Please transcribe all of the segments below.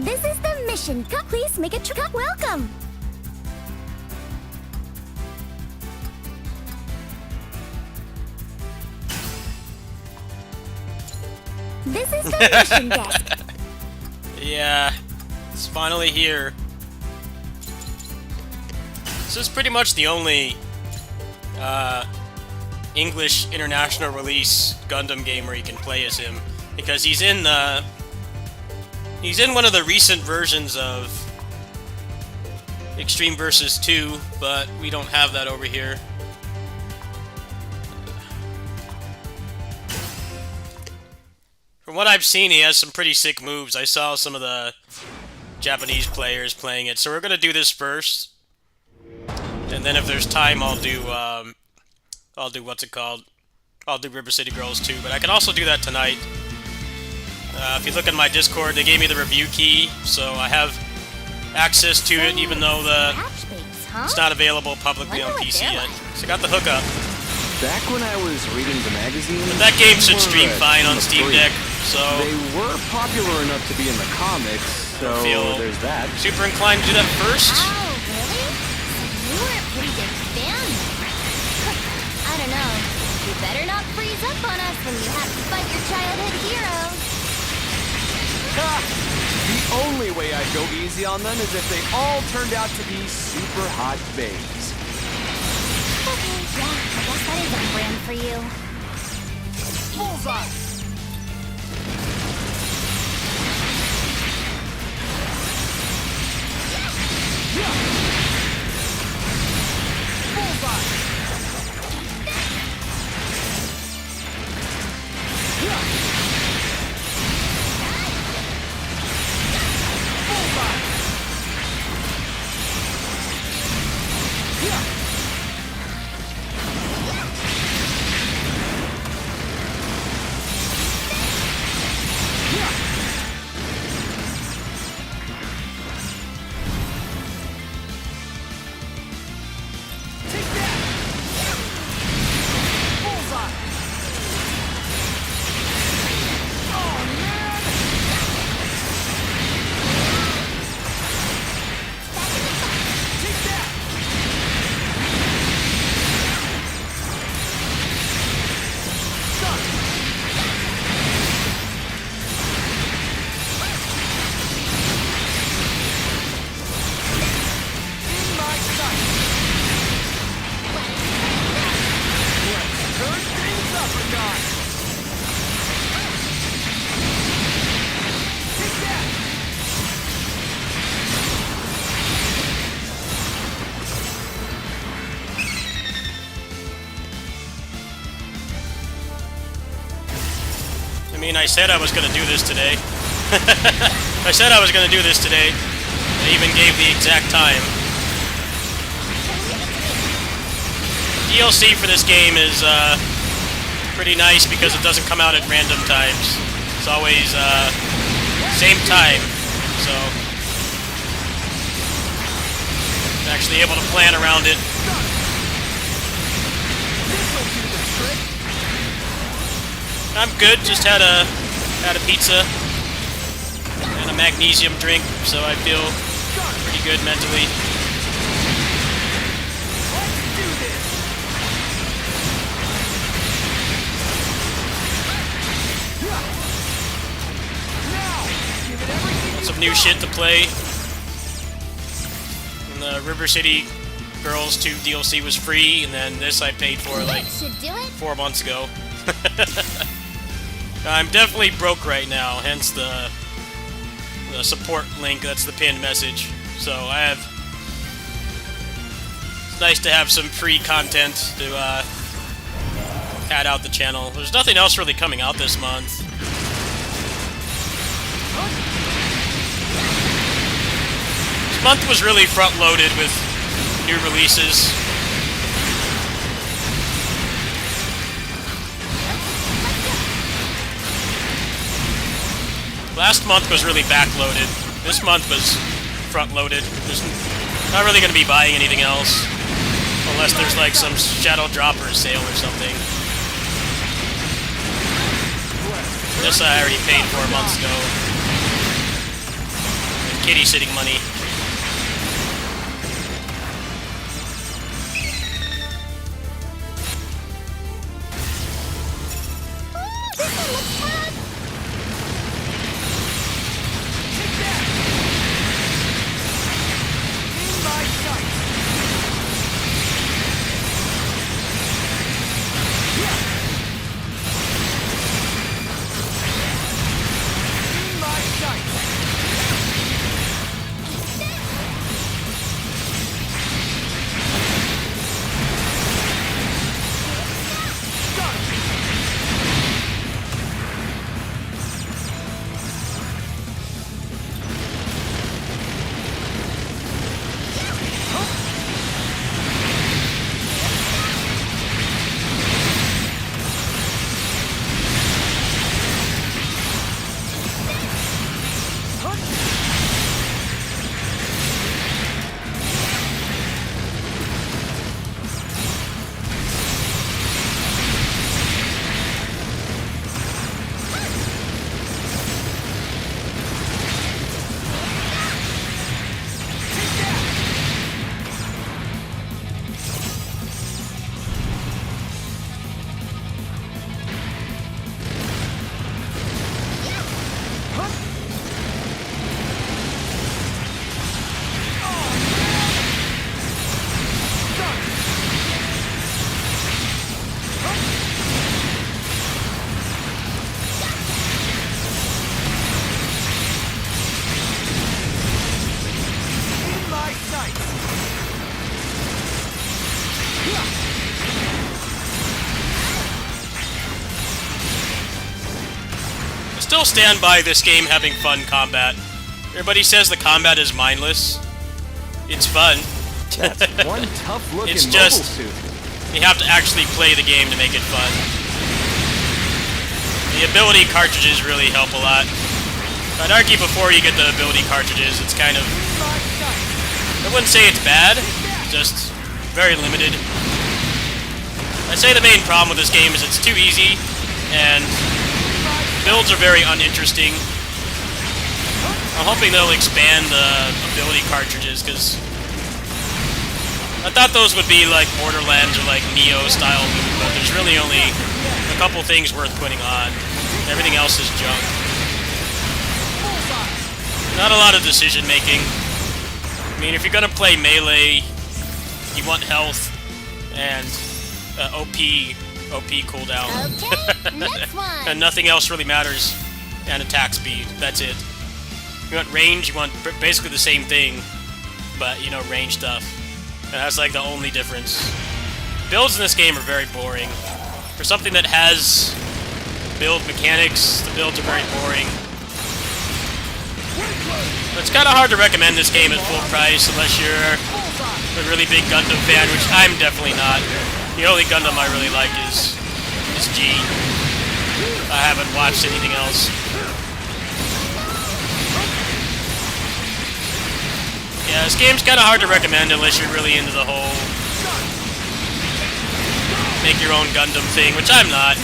This is the mission. Please make a trip. Welcome. This is the mission desk. Yeah, it's finally here. This is pretty much the only English international release Gundam game where you can play as him, because he's in one of the recent versions of Extreme Versus 2, but we don't have that over here. From what I've seen, he has some pretty sick moves. I saw some of the Japanese players playing it, so we're gonna do this first, and then if there's time, I'll do what's it called? I'll do River City Girls too, but I can also do that tonight. If you look in my Discord, they gave me the review key, so I have access to it, even though it's not available publicly on PC yet. So I got the hookup. Back when I was reading the magazine, But that game should stream fine on Steam Deck, so they were popular enough to be in the comics, so there's that. Super inclined to do that first. Oh, really? You were a pretty big fan. I don't know. You better not freeze up on us when you have to fight your childhood heroes. Ha! The only way I'd go easy on them is if they all turned out to be super hot babes. Okay, yeah, I guess that is on brand for you. Bullseye! Bullseye! I mean, I said I was going to do this today. I said I was going to do this today. I even gave the exact time. DLC for this game is pretty nice because it doesn't come out at random times. It's always same time, so I'm actually able to plan around it. I'm good, just had a pizza and a magnesium drink, so I feel pretty good mentally. Some new shit to play. And the River City Girls 2 DLC was free, and then this I paid for like 4 months ago. I'm definitely broke right now, hence the support link, that's the pinned message. So I have... It's nice to have some free content to pad out the channel. There's nothing else really coming out this month. This month was really front-loaded with new releases. Last month was really backloaded. This month was front-loaded. There's not really going to be buying anything else. Unless there's like some Shadow Dropper sale or something. This I already paid for months ago. kitty sitting money. This one looks fun. Take that! In my sight! Yeah! In my sight! Still stand by this game having fun combat. Everybody says the combat is mindless. It's fun. That's one tough-looking It's mobile just- suit. You have to actually play the game to make it fun. The ability cartridges really help a lot. I'd argue before you get the ability cartridges, it's kind of... I wouldn't say it's bad, just very limited. I'd say the main problem with this game is it's too easy, and builds are very uninteresting. I'm hoping they'll expand the ability cartridges, because I thought those would be like Borderlands or like Neo style loot, but there's really only a couple things worth putting on. Everything else is junk. Not a lot of decision making. I mean, if you're gonna play melee, you want health and OP cooldown. Okay, next one. And nothing else really matters. And attack speed. That's it. You want range, you want basically the same thing, but, you know, range stuff. And that's like the only difference. Builds in this game are very boring. For something that has build mechanics, the builds are very boring. But it's kind of hard to recommend this game at full price unless you're a really big Gundam fan, which I'm definitely not. The only Gundam I really like is G. I haven't watched anything else. Yeah, this game's kind of hard to recommend unless you're really into the whole make your own Gundam thing, which I'm not.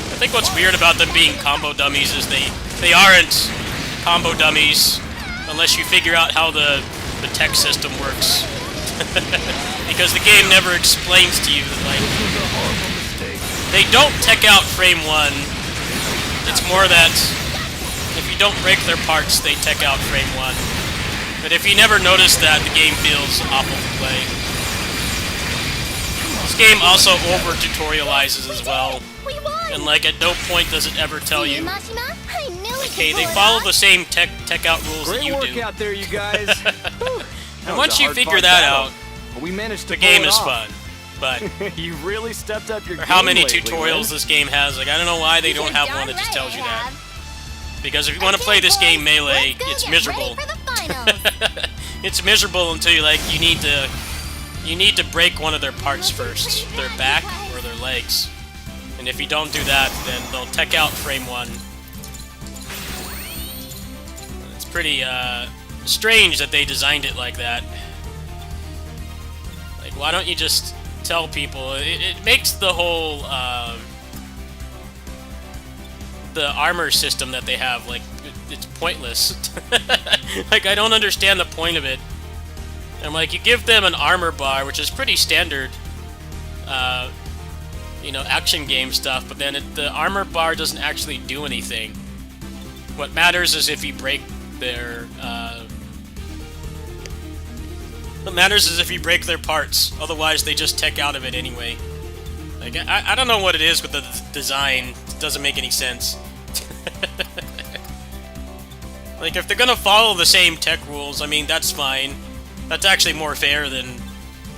I think what's weird about them being combo dummies is they aren't combo dummies unless you figure out how the tech system works. Because the game never explains to you that, like, they don't tech out frame 1. It's more that if you don't break their parts, they tech out frame 1. But if you never notice that, the game feels awful to play. This game also over-tutorializes as well. We won. And, like, at no point does it ever tell you, Mashima, I knew we okay, could they pull it follow off. the same tech out rules that Great you work do. out there, you guys. And once you figure that out, we managed to the game pull it is off. fun. But You really stepped up your for how game many lately, tutorials Lynn. this game has, like, I don't know why they don't have one that just tells you that. Because if you want to play this game melee, it's miserable. It's miserable until you need to break one of their parts first, their back or their legs. And if you don't do that, then they'll tech out frame 1. pretty strange that they designed it like that. Like, why don't you just tell people? It makes the whole the armor system that they have, like, it's pointless. Like, I don't understand the point of it. And like, you give them an armor bar, which is pretty standard, you know, action game stuff, but then the armor bar doesn't actually do anything. What matters is if you break their, what matters is if you break their parts. Otherwise, they just tech out of it anyway. Like, I don't know what it is with the design. It doesn't make any sense. Like, if they're gonna follow the same tech rules, I mean, that's fine. That's actually more fair than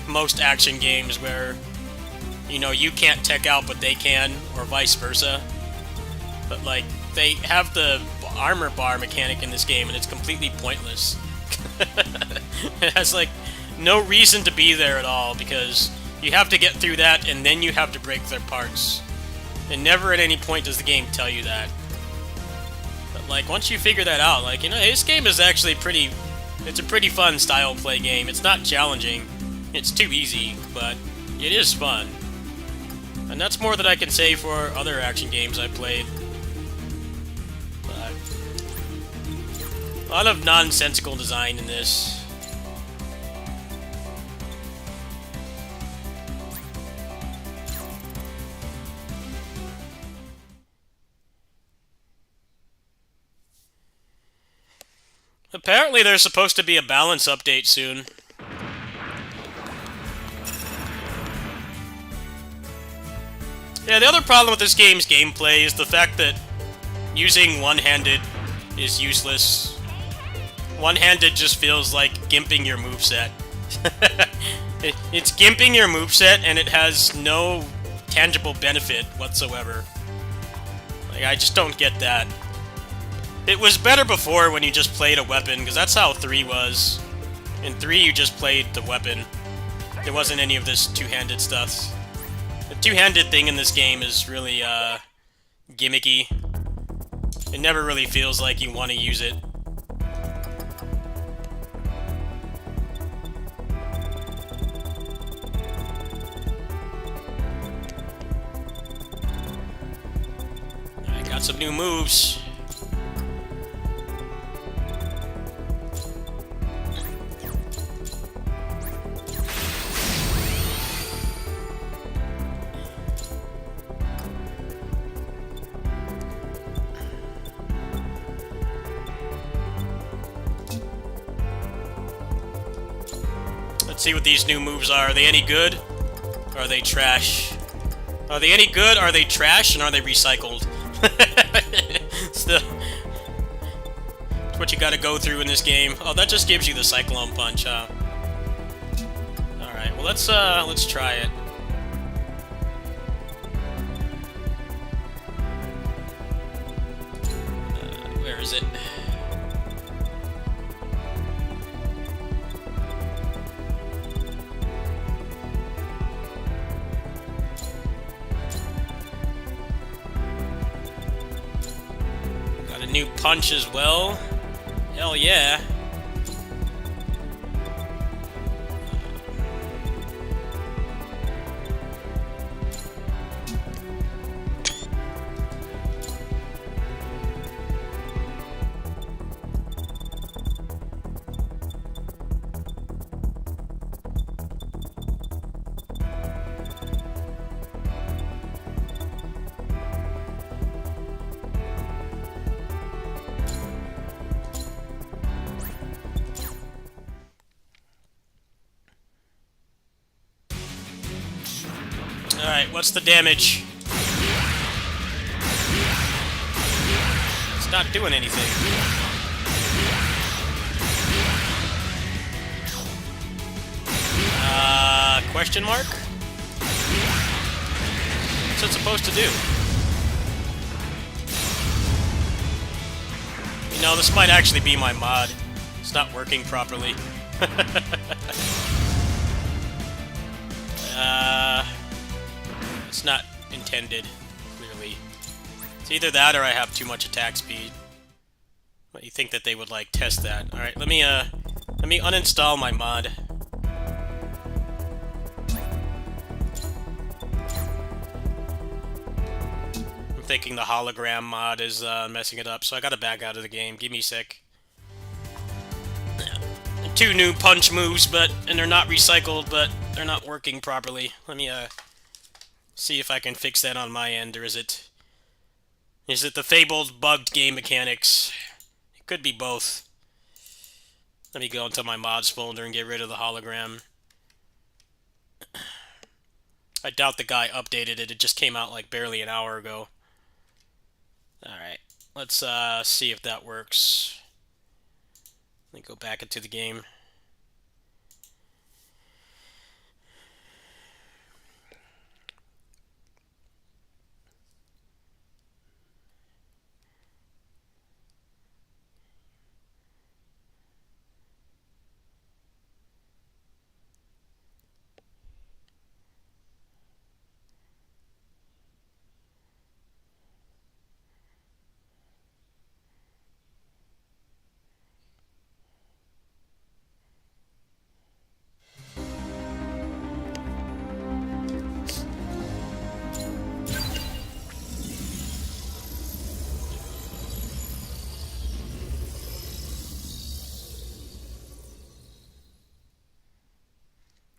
most action games where, you know, you can't tech out but they can, or vice versa. But, like, they have the armor bar mechanic in this game and it's completely pointless. It has, like, no reason to be there at all because you have to get through that and then you have to break their parts. And never at any point does the game tell you that. But, like, once you figure that out, like, you know, this game is actually pretty... It's a pretty fun style play game. It's not challenging. It's too easy, but it is fun. And that's more than I can say for other action games I played. But a lot of nonsensical design in this. Apparently there's supposed to be a balance update soon. Yeah, the other problem with this game's gameplay is the fact that using one-handed is useless. One-handed just feels like gimping your moveset. It's gimping your moveset and it has no tangible benefit whatsoever. Like, I just don't get that. It was better before when you just played a weapon, because that's how 3 was. In 3, you just played the weapon. There wasn't any of this two-handed stuff. The two-handed thing in this game is really, gimmicky. It never really feels like you want to use it. I got some new moves. Let's see what these new moves are. Are they any good? Or are they trash? Are they any good? Are they trash? And are they recycled? It's what you gotta go through in this game. Oh, that just gives you the Cyclone Punch, huh? Alright, well let's try it. Where is it? New punch as well. Hell yeah. Alright, what's the damage? It's not doing anything. Question mark? What's it supposed to do? You know, this might actually be my mod. It's not working properly. It's not intended, clearly. It's either that or I have too much attack speed. But you think that they would like test that? All right, let me uninstall my mod. I'm thinking the hologram mod is messing it up, so I gotta back out of the game. Give me a sec. 2 new punch moves, and they're not recycled, but they're not working properly. Let me see if I can fix that on my end, or is it the fabled bugged game mechanics? It could be both. Let me go into my mods folder and get rid of the hologram. I doubt the guy updated it. It just came out like barely an hour ago. Alright, let's see if that works. Let me go back into the game.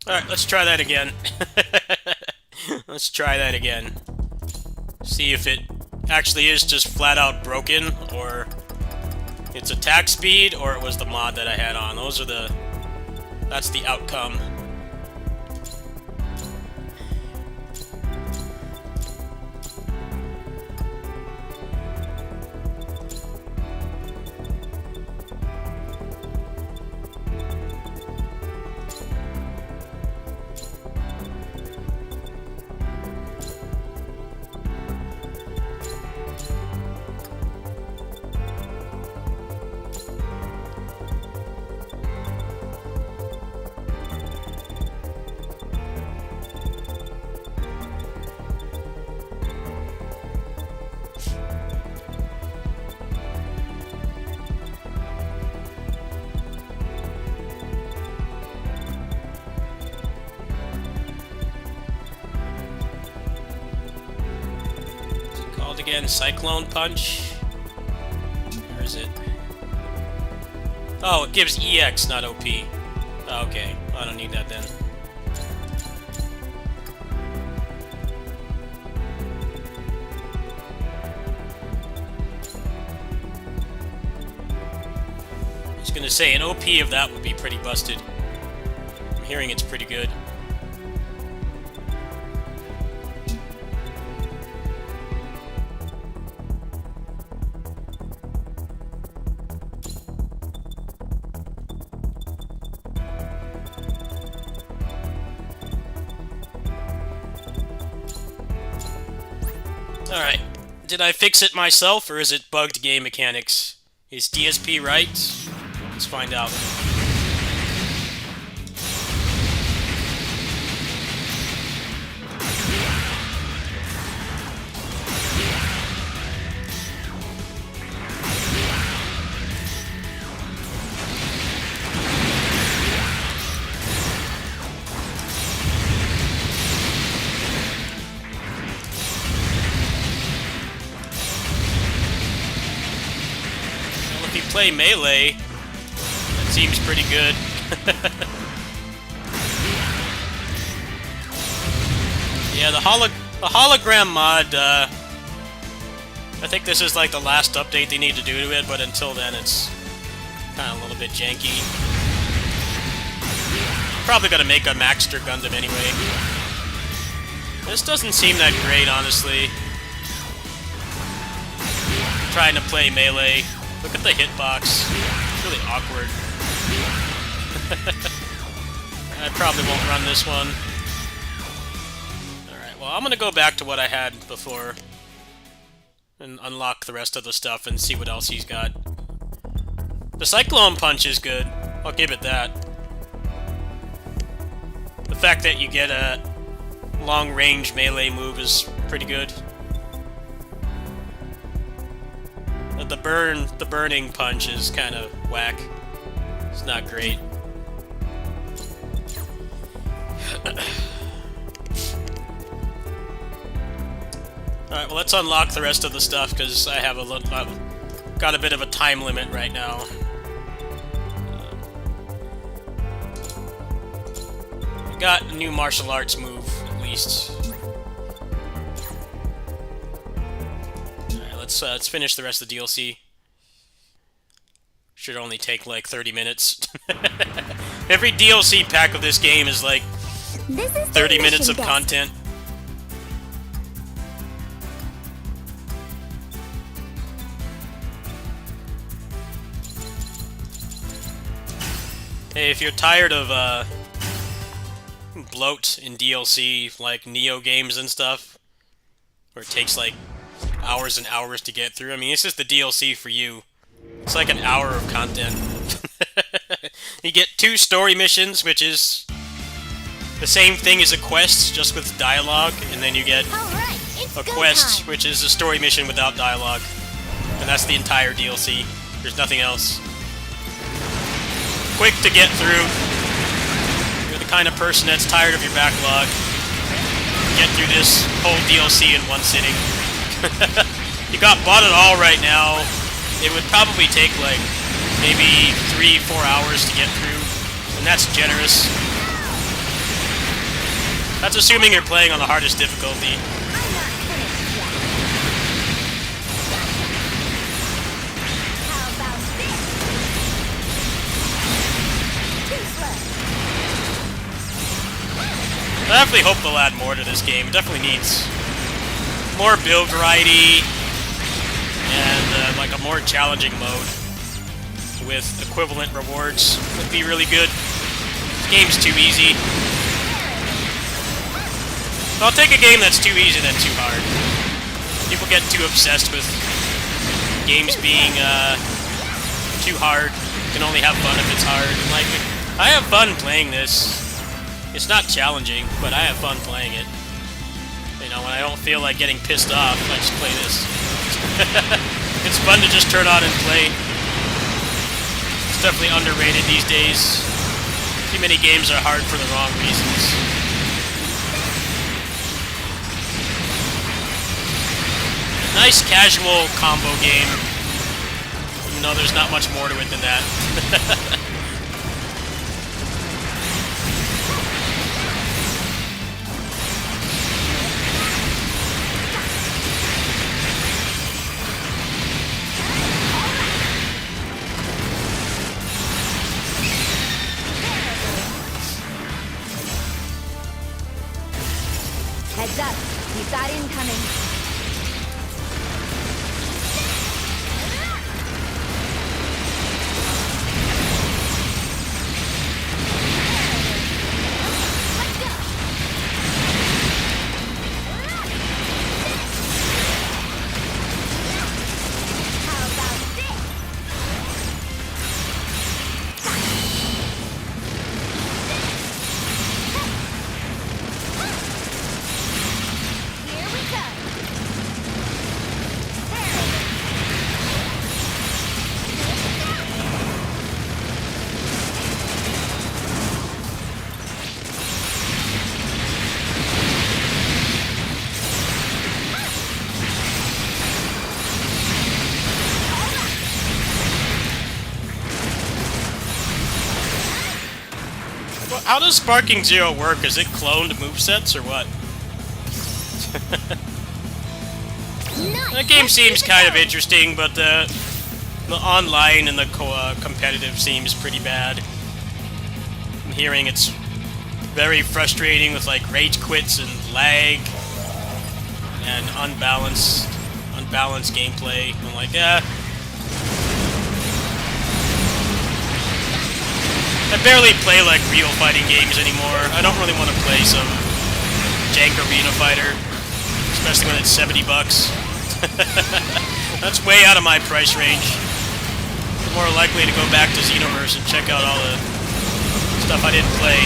Alright, let's try that again. Let's try that again. See if it actually is just flat out broken, or its attack speed, or it was the mod that I had on. That's the outcome. Again, Cyclone Punch. Where is it? Oh, it gives EX, not OP. Oh, okay, I don't need that then. I was gonna say, an OP of that would be pretty busted. I'm hearing it's pretty good. Alright, did I fix it myself, or is it bugged game mechanics? Is DSP right? Let's find out. If you play melee, that seems pretty good. Yeah, the hologram mod, I think this is like the last update they need to do to it, but until then it's kind of a little bit janky. Probably gonna make a Maxter Gundam anyway. This doesn't seem that great, honestly. Trying to play melee. Look at the hitbox. It's really awkward. I probably won't run this one. Alright, well, I'm gonna go back to what I had before and unlock the rest of the stuff and see what else he's got. The Cyclone Punch is good. I'll give it that. The fact that you get a long-range melee move is pretty good. But the burning punch is kind of whack. It's not great. Alright, well, let's unlock the rest of the stuff, because I have I've got a bit of a time limit right now. I got a new martial arts move, at least. Alright, let's finish the rest of the DLC. Should only take like 30 minutes. Every DLC pack of this game is like 30 minutes of content. Hey, if you're tired of bloat in DLC, like Neo games and stuff, where it takes like hours and hours to get through, I mean, it's just the DLC for you. It's like an hour of content. You get 2 story missions, which is the same thing as a quest, just with dialogue, and then you get a quest, which is a story mission without dialogue. And that's the entire DLC. There's nothing else. Quick to get through. You're the kind of person that's tired of your backlog. Get through this whole DLC in one sitting. You got bought it all right now. It would probably take like maybe 3-4 hours to get through, and that's generous. That's assuming you're playing on the hardest difficulty. I definitely hope they'll add more to this game. It definitely needs more build variety and like a more challenging mode with equivalent rewards would be really good. This game's too easy. I'll take a game that's too easy than too hard. People get too obsessed with games being too hard. You can only have fun if it's hard. Like, I have fun playing this. It's not challenging, but I have fun playing it. You know, when I don't feel like getting pissed off, I just play this. It's fun to just turn on and play. It's definitely underrated these days. Too many games are hard for the wrong reasons. Nice casual combo game. Even though there's not much more to it than that. Heads up, we've got incoming. How does Sparking Zero work? Is it cloned movesets or what? That game seems kind of interesting, but the online and the competitive seems pretty bad. I'm hearing it's very frustrating with like rage quits and lag and unbalanced gameplay. I'm like, yeah. I barely play like real fighting games anymore. I don't really want to play some jank arena fighter, especially when it's $70. That's way out of my price range. I'm more likely to go back to Xenoverse and check out all the stuff I didn't play.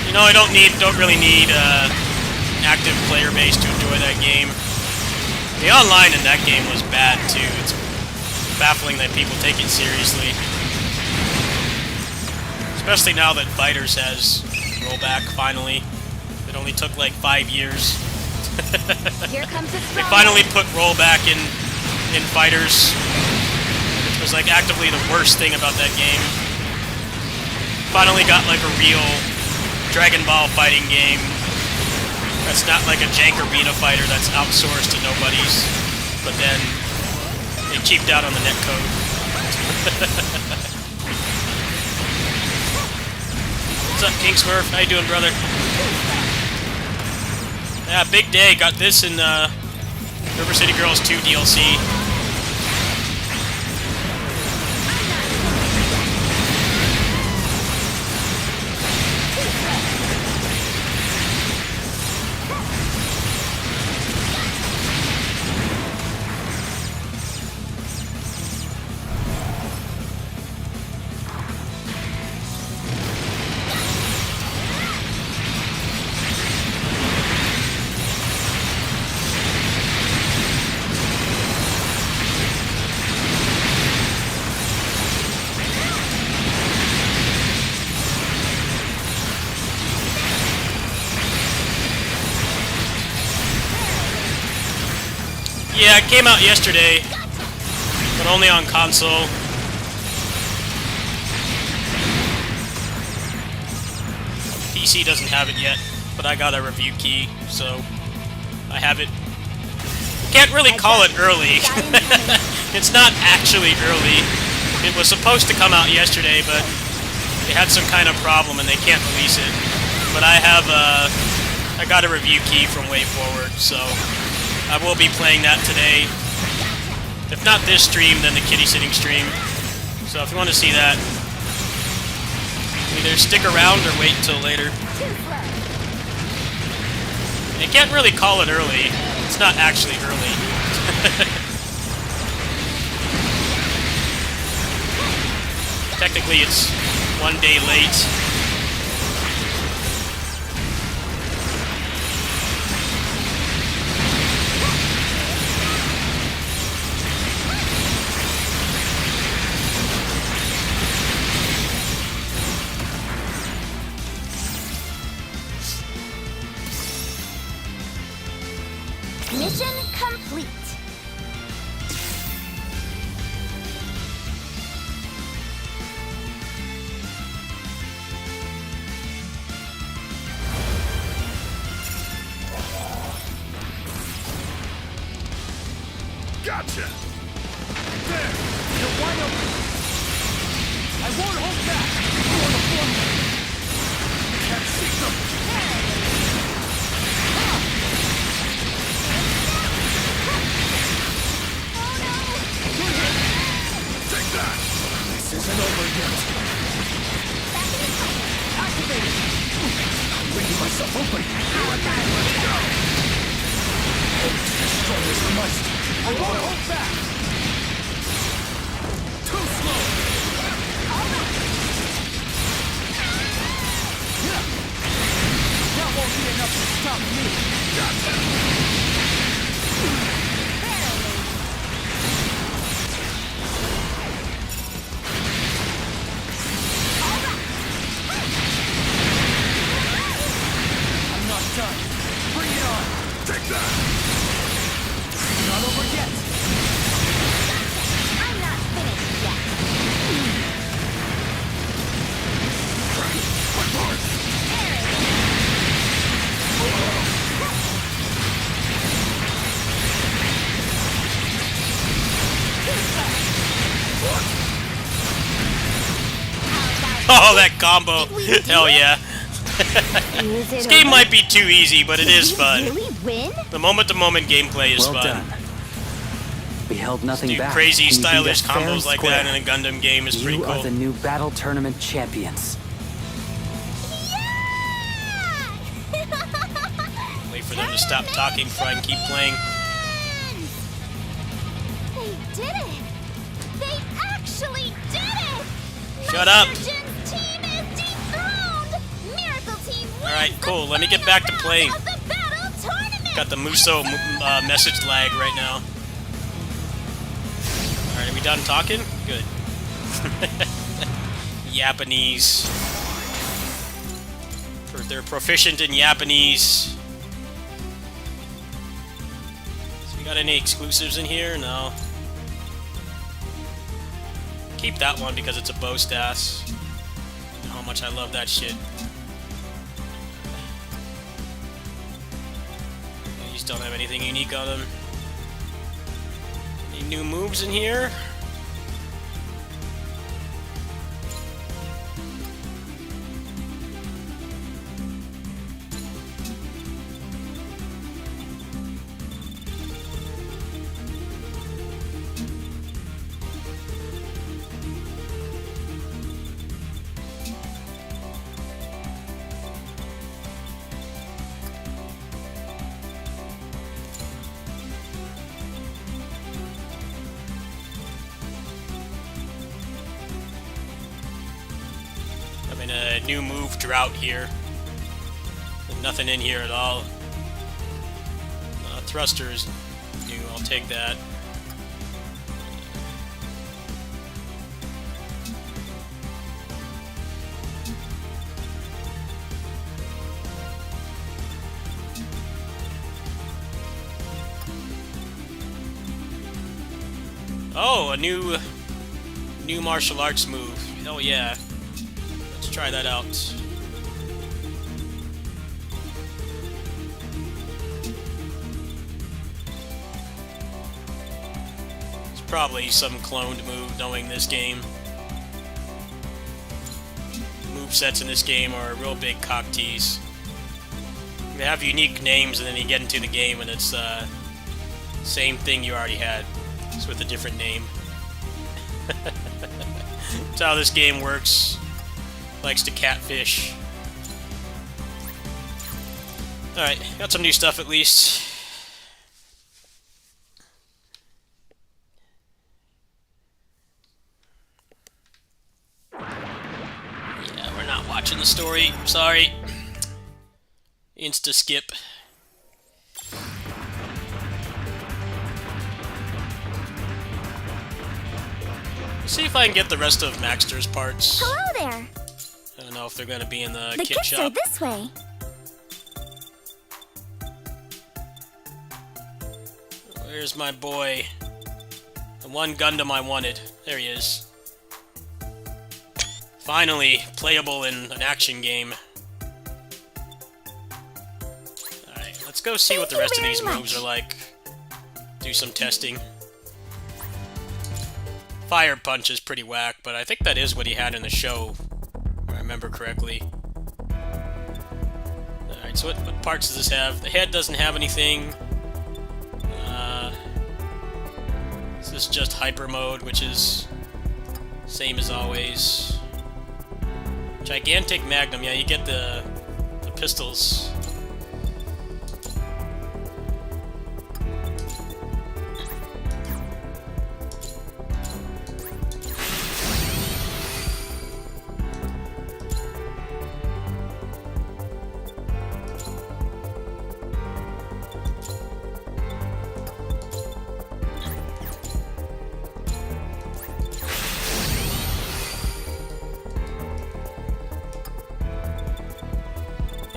You know, I don't really need active player base to enjoy that game. The online in that game was bad too. It's baffling that people take it seriously. Especially now that Fighters has rollback, finally. It only took like 5 years. Here comes the They finally put rollback in Fighters, which was like actively the worst thing about that game. Finally got like a real Dragon Ball fighting game that's not like a jank arena fighter that's outsourced to nobodies, but then they cheaped out on the netcode. What's up, King Smurf? How you doing, brother? Yeah, big day. Got this in River City Girls 2 DLC. Yeah, it came out yesterday, but only on console. PC doesn't have it yet, but I got a review key, so I have it. Can't really call it early. It's not actually early. It was supposed to come out yesterday, but they had some kind of problem and they can't release it. But I got a review key from Way Forward, so I will be playing that today. If not this stream, then the kitty sitting stream. So if you want to see that, either stick around or wait until later. You can't really call it early. It's not actually early. Technically, it's 1 day late. Mission complete. Gotcha! There! You're wide open! I won't hold back! You're on the floor! Can't see them! Take that! This isn't over yet. Activated! I'm leaving myself open! Let's go! Destroy this must! I won't hold back! Too slow! That won't be enough to stop me! Gotcha! I'm not done! Bring it on! Take that! Not over yet! I'm not finished yet. Quick march! Oh, that combo! Hell yeah! This game might be too easy, but it is fun. Really win? The moment-to-moment gameplay is Well fun. done. We held nothing Do back. crazy, and you beat stylish us fair and combos like square. that in a Gundam game is pretty You cool. are the new Battle Tournament champions. Wait for them to stop talking before I can keep playing. They did it! They actually did it! Shut up! Surgeon's team is dethroned! Miracle Team wins Alright, cool. the Let me get back to final playing. round of the Battle Tournament! Got the Muso message lag right now. Alright, are we done talking? Good. Japanese. They're proficient in Japanese. So we got any exclusives in here? No. Keep that one because it's a bow stass. You know how much I love that shit. These don't have anything unique on them. Any new moves in here? A new move drought here. Nothing in here at all. Thruster is new, I'll take that. Oh, a new martial arts move. Hell yeah. Let's try that out. It's probably some cloned move, knowing this game. Movesets in this game are a real big cock tease. They have unique names, and then you get into the game and it's same thing you already had. It's with a different name. That's how this game works. Likes to catfish. Alright, got some new stuff at least. Yeah, we're not watching the story. Sorry. Insta skip. See if I can get the rest of Maxter's parts. Hello there. I don't know if they're going to be in the The kit gifts shop. are this way. Where's my boy? The one Gundam I wanted. There he is. Finally, playable in an action game. Alright, let's go see what the rest of these moves are like. Do some testing. Fire Punch is pretty whack, but I think that is what he had in the show, if I remember correctly. Alright, so what parts does this have? The head doesn't have anything. This is just Hyper Mode, which is same as always. Gigantic Magnum, yeah, you get the pistols.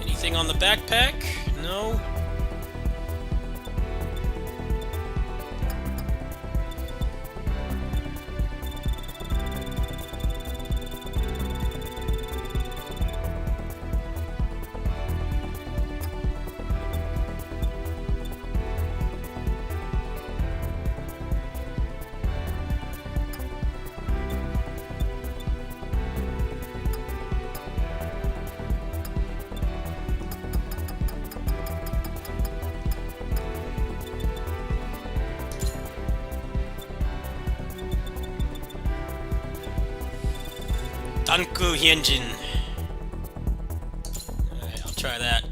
Anything on the backpack? No. Danku Hyunjin. Alright, I'll try that.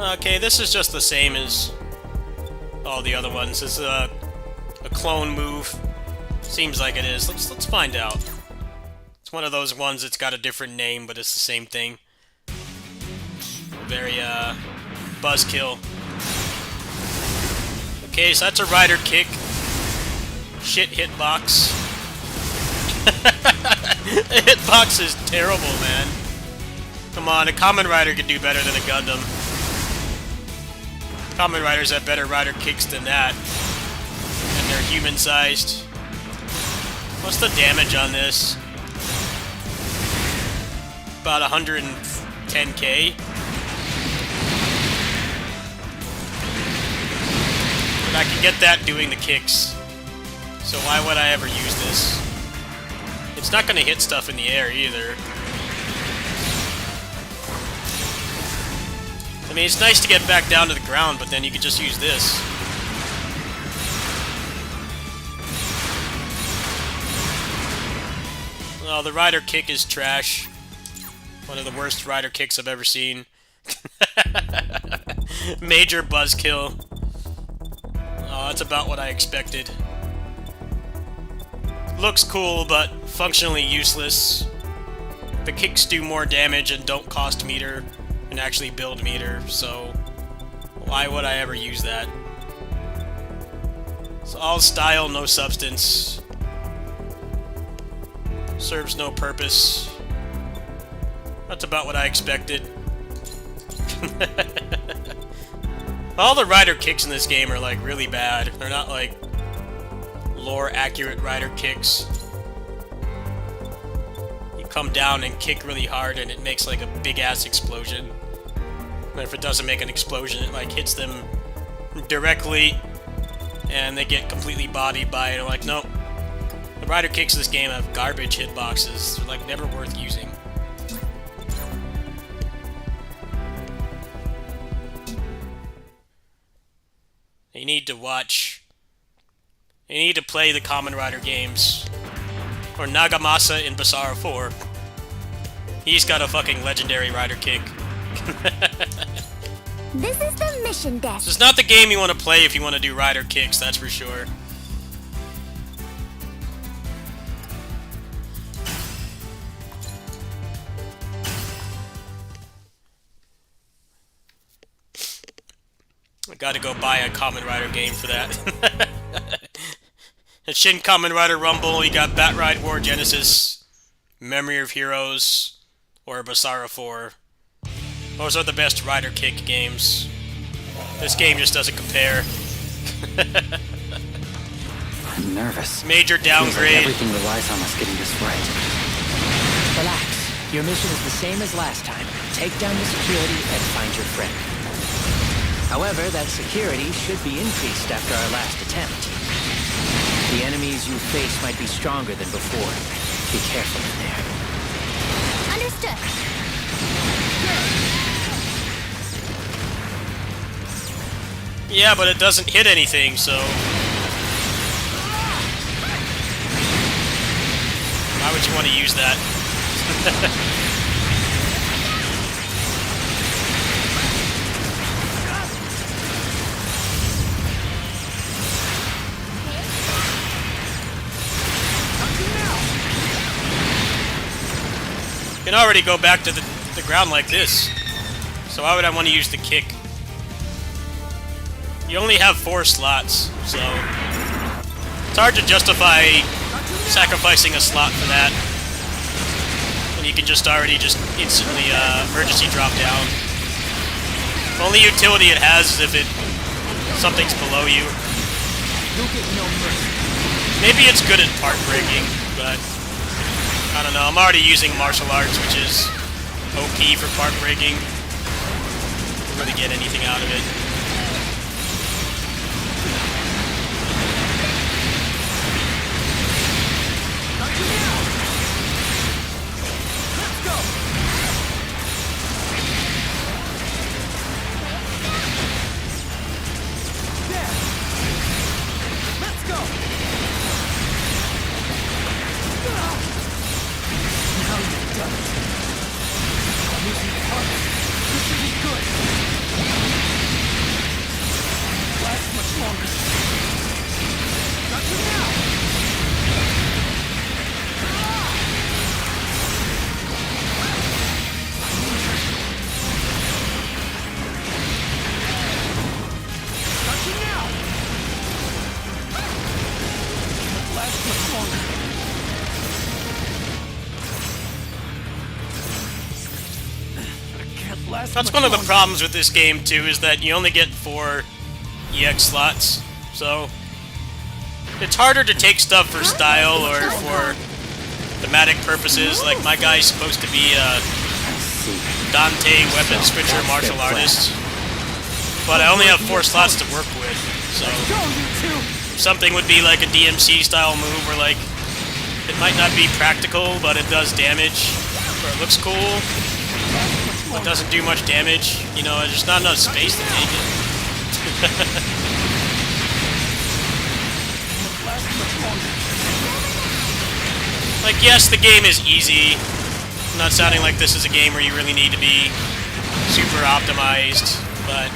Okay, this is just the same as all the other ones. It's a clone move. Seems like it is. Let's find out. It's one of those ones that's got a different name, but it's the same thing. Very buzzkill. Okay, so that's a rider kick. Shit hitbox. The hitbox is terrible, man. Come on, a Kamen Rider could do better than a Gundam. Kamen Riders have better rider kicks than that. And they're human-sized. What's the damage on this? About 110k. But I can get that doing the kicks. So why would I ever use this? It's not gonna hit stuff in the air either. I mean, it's nice to get back down to the ground, but then you could just use this. Well, the rider kick is trash. One of the worst rider kicks I've ever seen. Major buzzkill. Oh, that's about what I expected. Looks cool, but functionally useless. The kicks do more damage and don't cost meter. And actually build meter, so why would I ever use that? It's all style, no substance. Serves no purpose. That's about what I expected. All the rider kicks in this game are like really bad. They're not like lore accurate rider kicks. You come down and kick really hard and it makes like a big ass explosion. But if it doesn't make an explosion, it like hits them directly and they get completely bodied by it. I'm like, nope. The rider kicks in this game have garbage hitboxes. They're like never worth using. You need to watch. You need to play the Kamen Rider games. Or Nagamasa in Basara 4. He's got a fucking legendary rider kick. This is the mission desk. This is not the game you want to play if you want to do rider kicks, that's for sure. I gotta go buy a Kamen Rider game for that. And Shin Kamen Rider Rumble, you got Batride War Genesis, Memory of Heroes, or Basara 4. Those are the best rider kick games. This game just doesn't compare. I'm nervous. Major Feels like downgrade. everything relies on us getting this right. Relax. Your mission is the same as last time. Take down the security and find your friend. However, that security should be increased after our last attempt. The enemies you face might be stronger than before. Be careful in there. Understood. Yeah, but it doesn't hit anything, so... Why would you want to use that? You can already go back to the ground like this. So why would I want to use the kick? You only have 4 slots, so it's hard to justify sacrificing a slot for that. When you can just instantly emergency drop down. The only utility it has is if something's below you. Maybe it's good at part breaking, but I don't know. I'm already using martial arts, which is OP for part breaking. Don't really get anything out of it. That's one of the problems with this game, too, is that you only get 4 EX slots. So, it's harder to take stuff for style or for thematic purposes. Like, my guy's supposed to be a Dante weapon switcher martial artist. But I only have 4 slots to work with, so something would be like a DMC style move where, like, it might not be practical, but it does damage, or it looks cool, but doesn't do much damage. You know, there's not enough space to take it. Like, yes, the game is easy. I'm not sounding like this is a game where you really need to be super optimized, but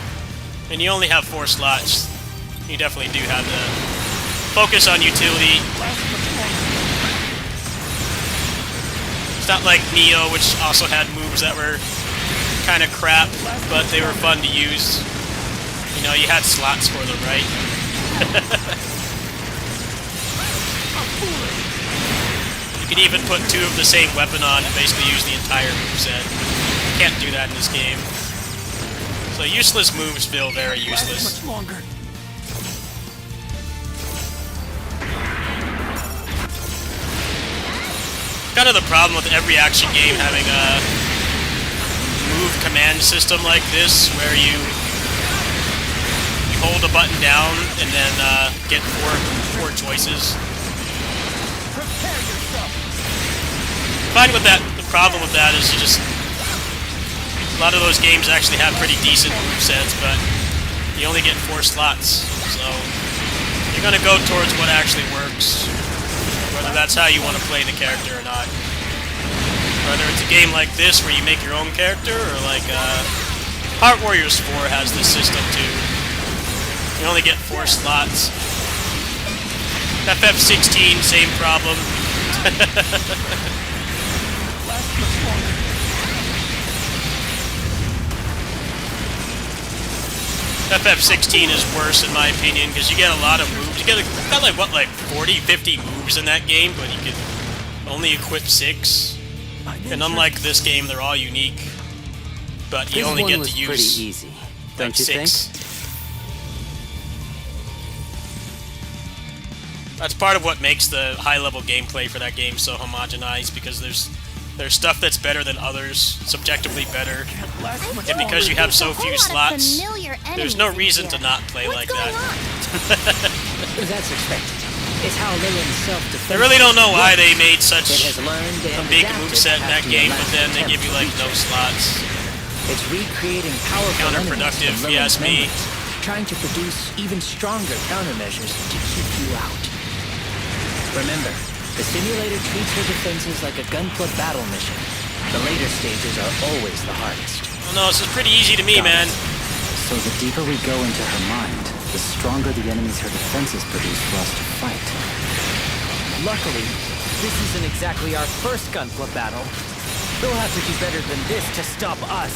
and you only have 4 slots. You definitely do have to focus on utility. It's not like Neo, which also had moves that were kind of crap, but they were fun to use. You know, you had slots for them, right? You could even put 2 of the same weapon on and basically use the entire moveset. You can't do that in this game. So useless moves feel very useless. Kind of the problem with every action game having a move command system like this, where you hold a button down and then get four choices. Fine with that. The problem with that is you just a lot of those games actually have pretty decent movesets, but you only get 4 slots, so you're gonna go towards what actually works, whether that's how you want to play the character or not. Whether it's a game like this where you make your own character, or like Heart Warriors 4 has this system too. You only get 4 slots. FF16, same problem. FF16 is worse in my opinion because you get a lot of moves. You got like what, like 40, 50 moves in that game, but you can only equip 6. And unlike this game, they're all unique. But you only get to use pretty easy, don't like you 6. That's part of what makes the high-level gameplay for that game so homogenized, because there's stuff that's better than others, subjectively better, and because you have so few slots, there's no reason to not play like that. That's expected. It's how Lillian's self-defense. I really don't know why they made such It has learned a and big adapted moveset in that after your game, but last then they attempt give you to like reach no it. slots. It's recreating powerful Counterproductive, enemies from if you ask Lillian's me. memories, trying to produce even stronger countermeasures to keep you out. Remember, the simulator treats her defenses like a gunpla battle mission. The later stages are always the hardest. Oh no, this is pretty easy to me, man. So the deeper we go into her mind, the stronger the enemies her defenses produce for us to fight. Luckily, this isn't exactly our first gunpla battle. They'll have to do better than this to stop us.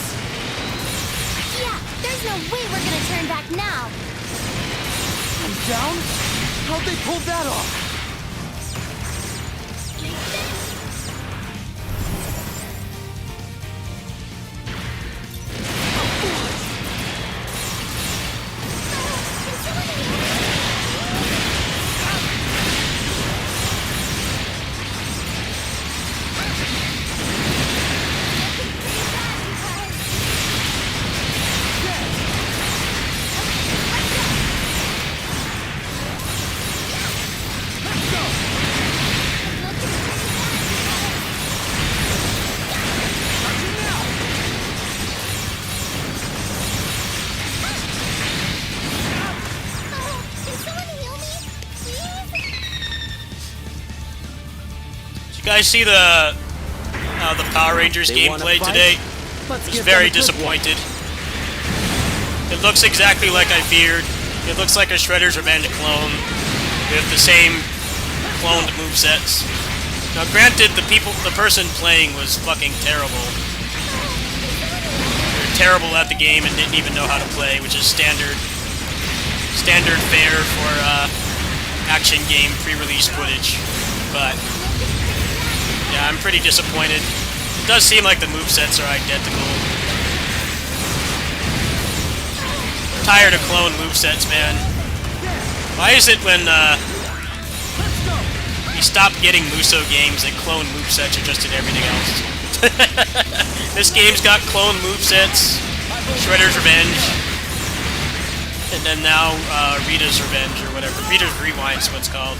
Yeah, there's no way we're gonna turn back now. I'm down? How'd they pull that off? You guys see the Power Rangers They wanna gameplay fight? today? Let's I was give very them a good one. disappointed. It looks exactly like I feared. It looks like a Shredder's Revenge clone with the same cloned movesets. Now granted, the person playing was fucking terrible. They were terrible at the game and didn't even know how to play, which is standard fare for action game pre-release footage. But yeah, I'm pretty disappointed. It does seem like the movesets are identical. tired of clone movesets, man. Why is it when you stop getting Muso games that clone movesets are just in everything else? This game's got clone movesets, Shredder's Revenge, and then now Rita's Revenge or whatever. Rita's Rewind's what it's called.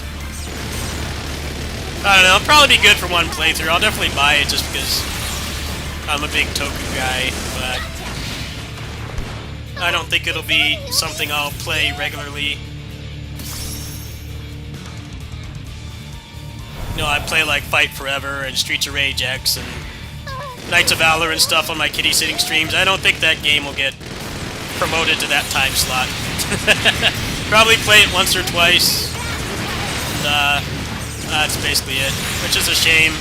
I don't know, it'll probably be good for one playthrough. I'll definitely buy it just because I'm a big Toku guy, but I don't think it'll be something I'll play regularly. You know, I play like Fight Forever and Streets of Rage X and Knights of Valor and stuff on my kitty sitting streams. I don't think that game will get promoted to that time slot. Probably play it once or twice. And, that's basically it, which is a shame.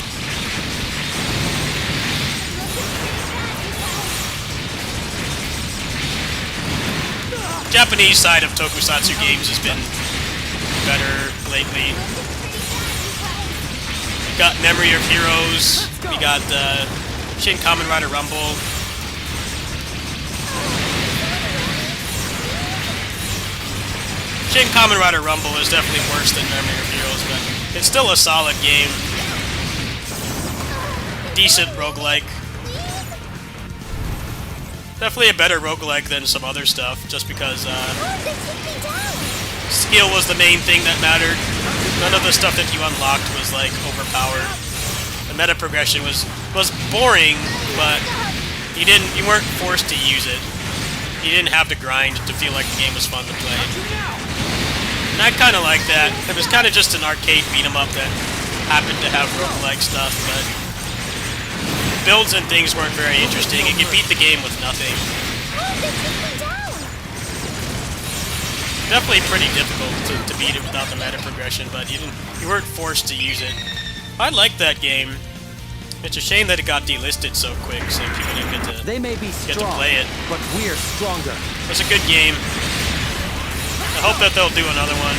Japanese side of tokusatsu games has been better lately. We got Memory of Heroes, we got Shin Kamen Rider Rumble. Shin Kamen Rider Rumble is definitely worse than Memory of Heroes, but it's still a solid game. Decent roguelike. Definitely a better roguelike than some other stuff, just because skill was the main thing that mattered. None of the stuff that you unlocked was like overpowered. The meta progression was boring, but you weren't forced to use it. You didn't have to grind to feel like the game was fun to play. And I kind of like that. It was kind of just an arcade beat-em-up that happened to have roguelike stuff, but builds and things weren't very interesting, and you beat the game with nothing. Definitely pretty difficult to beat it without the meta progression, but you weren't forced to use it. I liked that game. It's a shame that it got delisted so quick, so people didn't get to They may be get to strong, play it. but we're stronger. It was a good game. I hope that they'll do another one.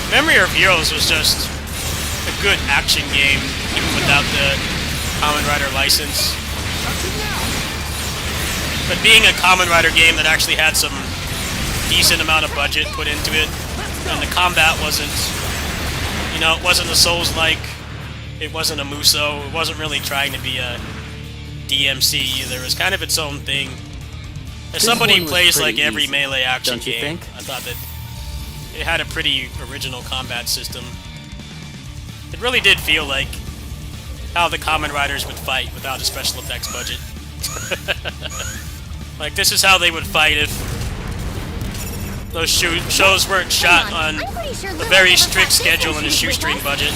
Memory of Heroes was just a good action game, even without the Kamen Rider license. But being a Kamen Rider game that actually had some decent amount of budget put into it, and the combat wasn't, you know, it wasn't a Souls-like, it wasn't a Muso, it wasn't really trying to be a DMC either. It was kind of its own thing. As somebody who plays like every easy, melee action don't you game, think? I thought that it had a pretty original combat system. It really did feel like how the Kamen Riders would fight without a special effects budget. Like, this is how they would fight if those shows weren't shot on a very strict schedule and a shoestring budget,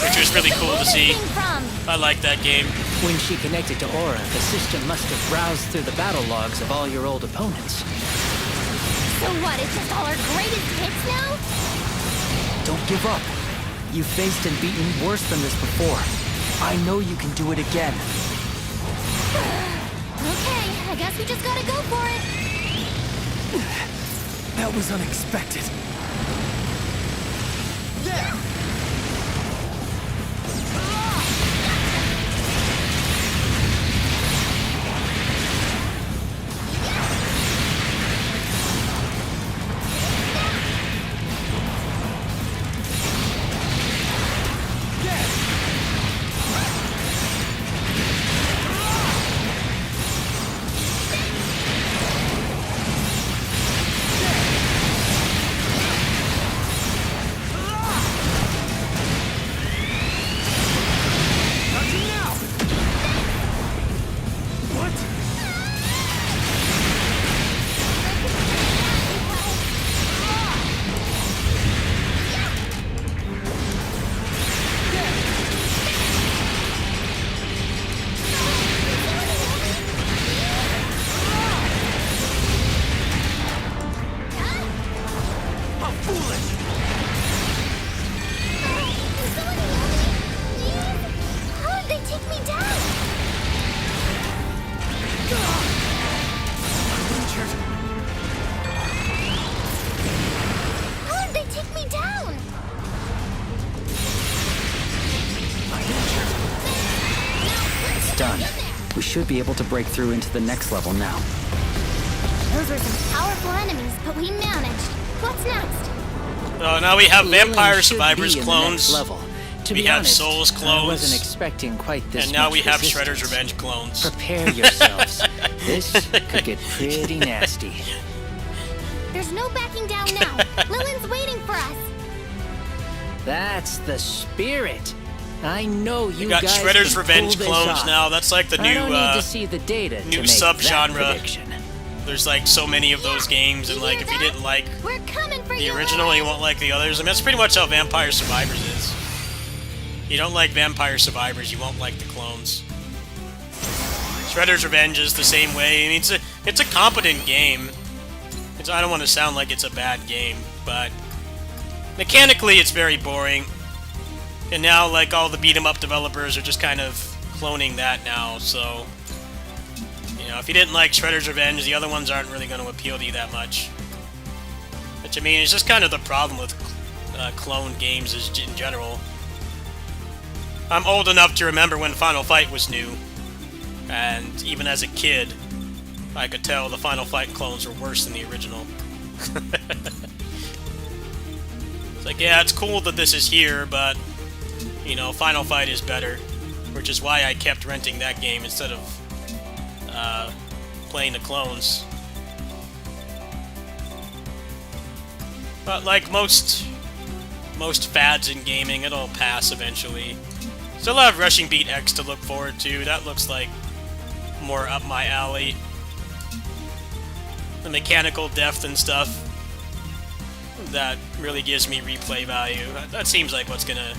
which was really cool to see. I like that game. When she connected to Aura, the system must have browsed through the battle logs of all your old opponents. So what, it's just all our greatest hits now? Don't give up. You've faced and beaten worse than this before. I know you can do it again. Okay, I guess we just gotta go for it. That was unexpected. There! done. We should be able to break through into the next level now. Those were some powerful enemies, but we managed. What's next? Oh, now we have Vampire Lillian should Survivors be in the next clowns. level. To We be have honest, Souls I clones. wasn't expecting quite this And now much we have resistance. Shredder's Revenge clones. Prepare yourselves. This could get pretty nasty. There's no backing down now. Lillian's waiting for us. That's the spirit. I know you We got guys Shredder's can Revenge pull this clones off. now. That's like the I don't need new to see the data to new make subgenre. that prediction. there's like so many of those games, and like if you didn't like We're coming for the you. original, you won't like the others. I mean, that's pretty much how Vampire Survivors is. You don't like Vampire Survivors, you won't like the clones. Shredder's Revenge is the same way. I mean, it's a competent game. I don't want to sound like it's a bad game, but mechanically it's very boring. And now, like, all the beat-em-up developers are just kind of cloning that now, so... You know, if you didn't like Shredder's Revenge, the other ones aren't really going to appeal to you that much. Which, I mean, it's just kind of the problem with clone games in general. I'm old enough to remember when Final Fight was new, and even as a kid, I could tell the Final Fight clones were worse than the original. It's like, yeah, it's cool that this is here, but, you know, Final Fight is better. Which is why I kept renting that game instead of playing the clones. But like most fads in gaming, it'll pass eventually. Still have Rushing Beat X to look forward to. That looks like more up my alley. The mechanical depth and stuff, that really gives me replay value. That seems like what's gonna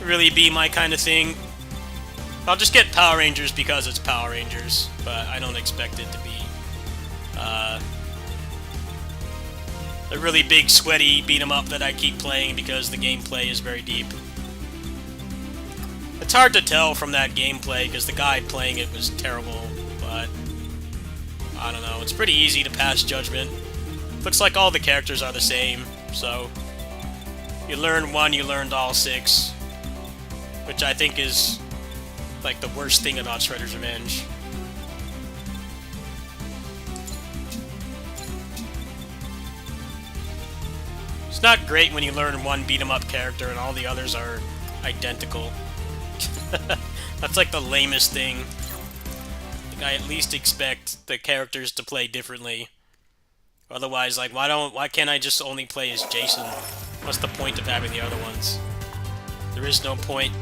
really be my kind of thing. I'll just get Power Rangers because it's Power Rangers, but I don't expect it to be a really big, sweaty beat-em-up that I keep playing because the gameplay is very deep. It's hard to tell from that gameplay because the guy playing it was terrible, but I don't know. It's pretty easy to pass judgment. Looks like all the characters are the same, so you learn one, you learned all 6, which I think is like the worst thing about Shredder's Revenge. It's not great when you learn one beat-em-up character and all the others are identical. That's like the lamest thing. Like, I at least expect the characters to play differently. Otherwise, like, why can't I just only play as Jason? What's the point of having the other ones? There is no point.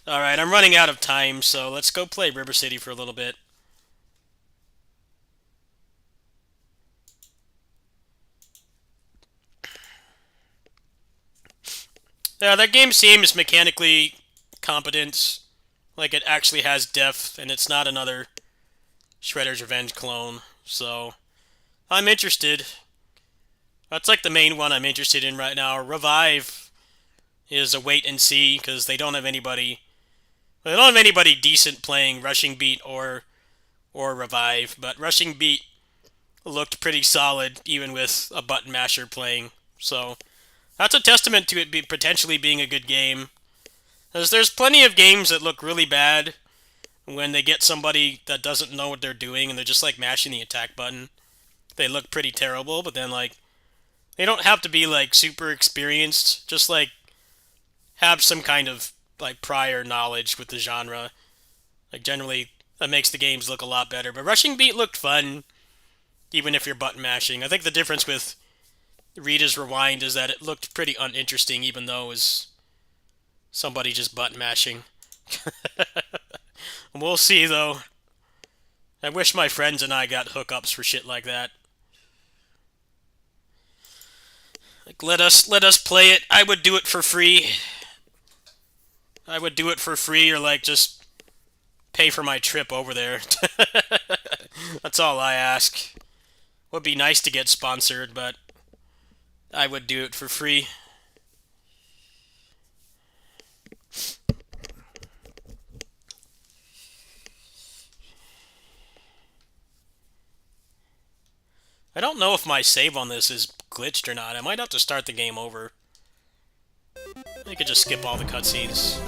Alright, I'm running out of time, so let's go play River City for a little bit. Yeah, that game seems mechanically competent. Like, it actually has depth, and it's not another Shredder's Revenge clone, so I'm interested. That's like the main one I'm interested in right now. Revive is a wait and see, because they don't have anybody decent playing Rushing Beat or Revive, but Rushing Beat looked pretty solid even with a button masher playing, so that's a testament to it potentially being a good game. There's plenty of games that look really bad when they get somebody that doesn't know what they're doing and they're just like mashing the attack button. They look pretty terrible, but then like they don't have to be like super experienced, just like have some kind of like prior knowledge with the genre. Like generally that makes the games look a lot better. But Rushing Beat looked fun even if you're button mashing. I think the difference with Rita's Rewind is that it looked pretty uninteresting even though it was somebody just button mashing. We'll see though. I wish my friends and I got hookups for shit like that. Like let us play it. I would do it for free. I would do it for free or like just pay for my trip over there. That's all I ask. Would be nice to get sponsored, but I would do it for free. I don't know if my save on this is glitched or not. I might have to start the game over. I could just skip all the cutscenes.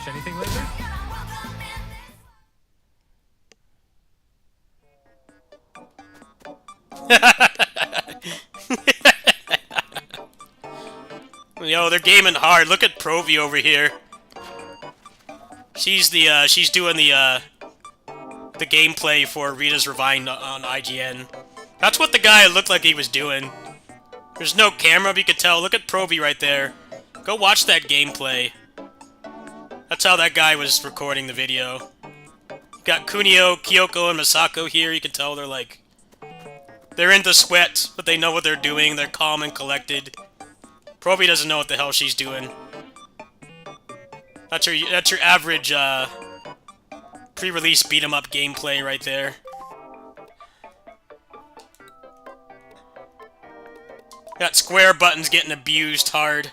anything lately? Yo, they're gaming hard. Look at Provi over here. She's doing the gameplay for Rita's Rewind on IGN. That's what the guy looked like he was doing. There's no camera, but you could tell. Look at Provi right there. Go watch that gameplay. That's how that guy was recording the video. Got Kunio, Kyoko, and Masako here. You can tell they're into sweat, but they know what they're doing. They're calm and collected. Provi doesn't know what the hell she's doing. That's your average pre-release beat 'em up gameplay right there. That square button's getting abused hard.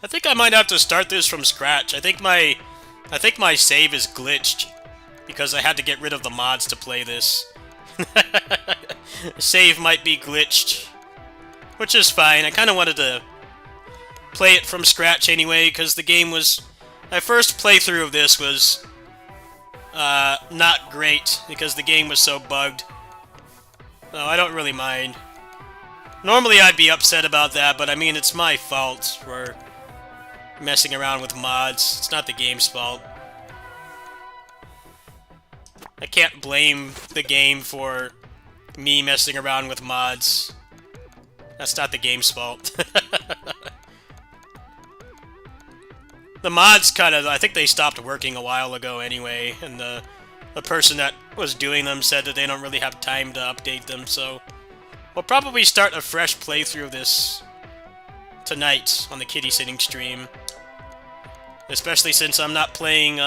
I think I might have to start this from scratch. I think my save is glitched because I had to get rid of the mods to play this. Save might be glitched, which is fine. I kind of wanted to play it from scratch anyway because the game was... My first playthrough of this was not great because the game was so bugged. No, I don't really mind. Normally I'd be upset about that, but I mean, it's my fault for messing around with mods. It's not the game's fault. I can't blame the game for me messing around with mods. That's not the game's fault. The mods kind of... I think they stopped working a while ago anyway, and the person that was doing them said that they don't really have time to update them, so... We'll probably start a fresh playthrough of this tonight on the kitty sitting stream. Especially since I'm not playing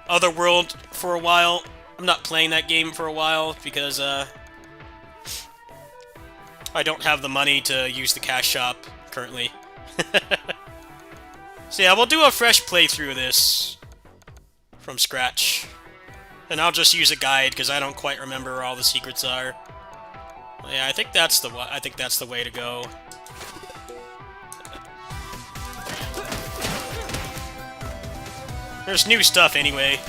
Otherworld for a while. I'm not playing that game for a while because I don't have the money to use the cash shop currently. So yeah, we'll do a fresh playthrough of this from scratch. And I'll just use a guide because I don't quite remember where all the secrets are. Yeah, I think that's the way to go. There's new stuff anyway.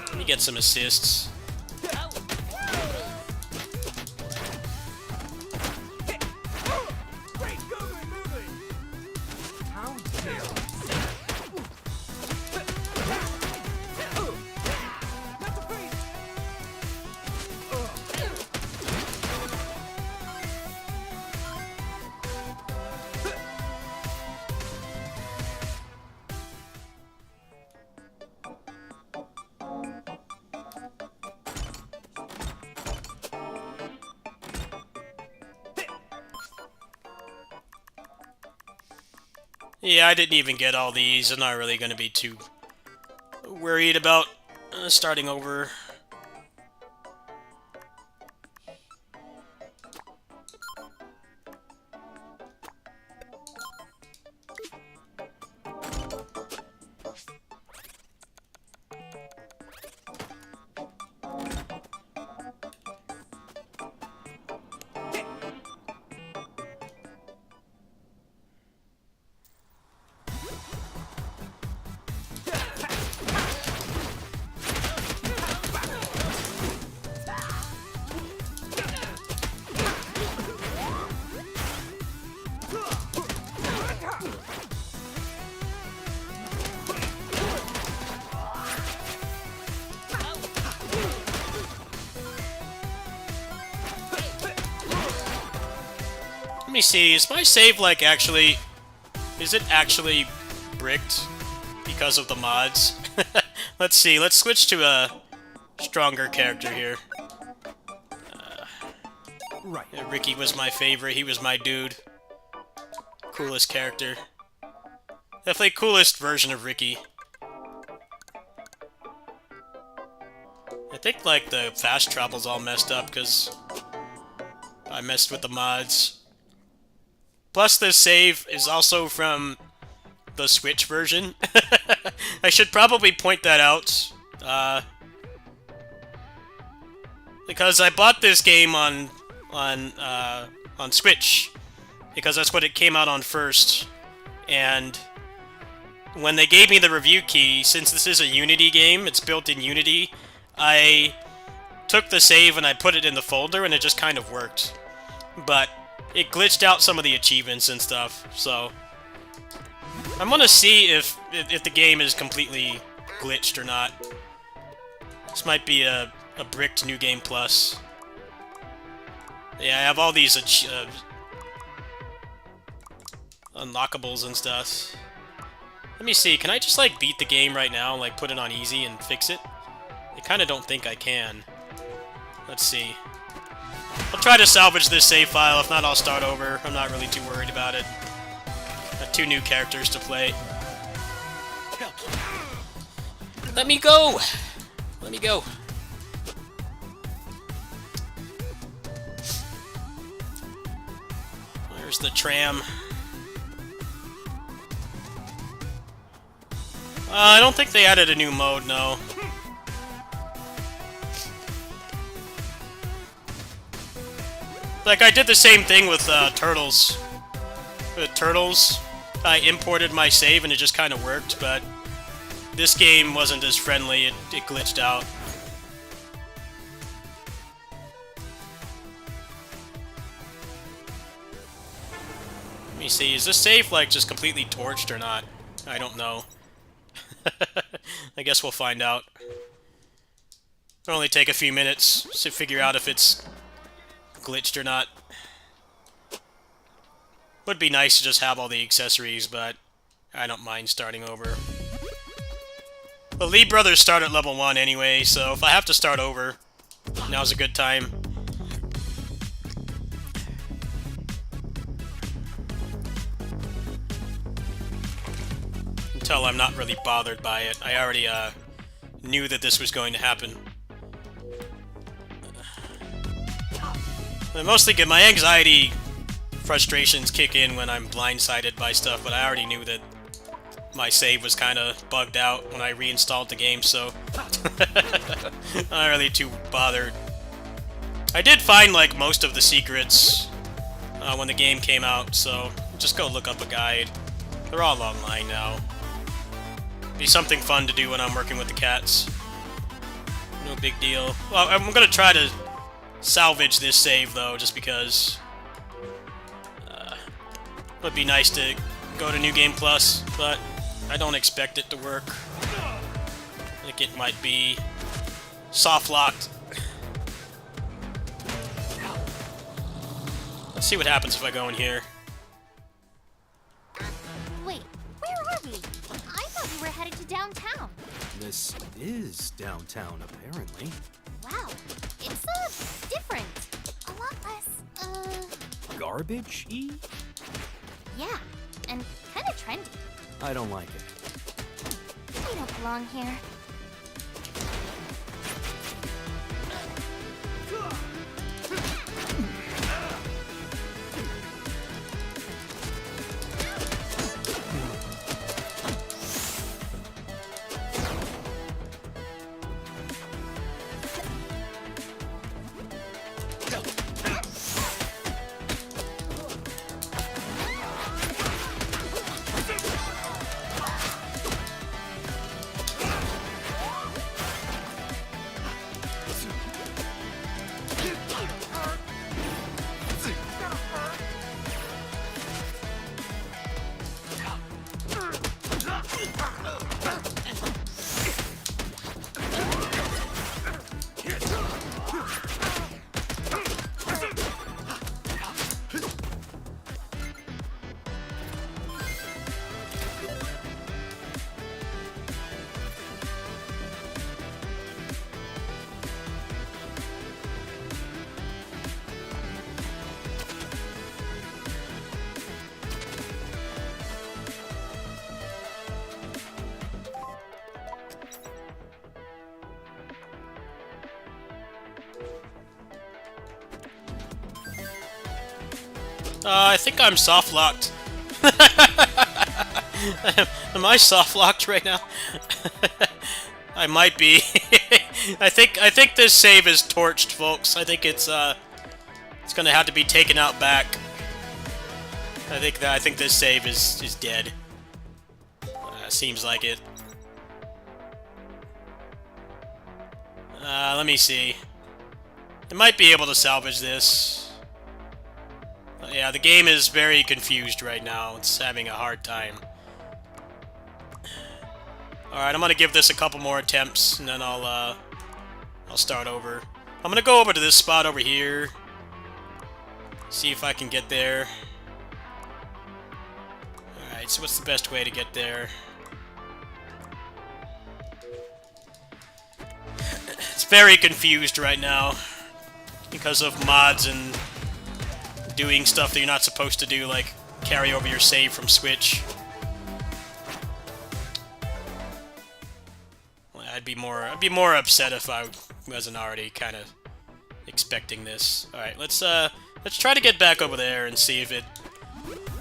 Let me get some assists. Yeah, I didn't even get all these. I'm not really going to be too worried about starting over. Let me see, is my save, like, actually... Is it actually bricked because of the mods? Let's see, let's switch to a stronger character here. Right. Yeah, Ricky was my favorite, he was my dude. Coolest character. Definitely coolest version of Ricky. I think, like, the fast travel's all messed up because I messed with the mods. Plus, this save is also from the Switch version. I should probably point that out. Because I bought this game on Switch. Because that's what it came out on first. And when they gave me the review key, since this is a Unity game, it's built in Unity, I took the save and I put it in the folder and it just kind of worked. But it glitched out some of the achievements and stuff, so I'm gonna see if the game is completely glitched or not. This might be a bricked New Game Plus. Yeah, I have all these unlockables and stuff. Let me see, can I just, like, beat the game right now, like, put it on easy and fix it? I kinda don't think I can. Let's see. I'll try to salvage this save file, if not I'll start over. I'm not really too worried about it. Got 2 new characters to play. Let me go! Let me go. Where's the tram? I don't think they added a new mode, no. Like, I did the same thing with Turtles. With Turtles, I imported my save and it just kind of worked, but this game wasn't as friendly, it glitched out. Let me see, is this save, like, just completely torched or not? I don't know. I guess we'll find out. It'll only take a few minutes to figure out if it's glitched or not. Would be nice to just have all the accessories, but I don't mind starting over. The Lee brothers start at level 1 anyway, so if I have to start over, now's a good time. Until I'm not really bothered by it. I already knew that this was going to happen. I mostly get my anxiety frustrations kick in when I'm blindsided by stuff, but I already knew that my save was kind of bugged out when I reinstalled the game, so I'm not really too bothered. I did find, like, most of the secrets when the game came out, so just go look up a guide. They're all online now. Be something fun to do when I'm working with the cats. No big deal. Well, I'm gonna try to salvage this save, though, just because it would be nice to go to New Game Plus, but I don't expect it to work. I think it might be soft-locked. Let's see what happens if I go in here. Wait, where are we? I thought we were headed to downtown. This is downtown, apparently. Wow, it's different. A lot less, Garbage-y? yeah, and kind of trendy. I don't like it. We don't belong here. I think I'm soft locked. Am I soft locked right now? I might be. I think this save is torched, folks. I think it's gonna have to be taken out back. I think this save is dead. Seems like it. Let me see. I might be able to salvage this. Yeah, the game is very confused right now. It's having a hard time. Alright, I'm gonna give this a couple more attempts, and then I'll start over. I'm gonna go over to this spot over here. See if I can get there. Alright, so what's the best way to get there? It's very confused right now because of mods and doing stuff that you're not supposed to do, like carry over your save from Switch. Well, I'd be more upset if I wasn't already kind of expecting this. All right, let's try to get back over there and see if it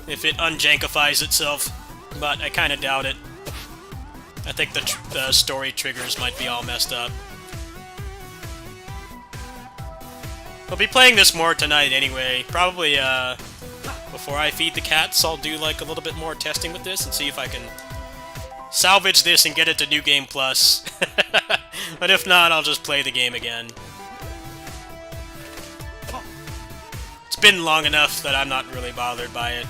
unjankifies itself, but I kind of doubt it. I think the story triggers might be all messed up. I'll be playing this more tonight anyway. Probably before I feed the cats, I'll do like a little bit more testing with this and see if I can salvage this and get it to New Game Plus. But if not, I'll just play the game again. It's been long enough that I'm not really bothered by it.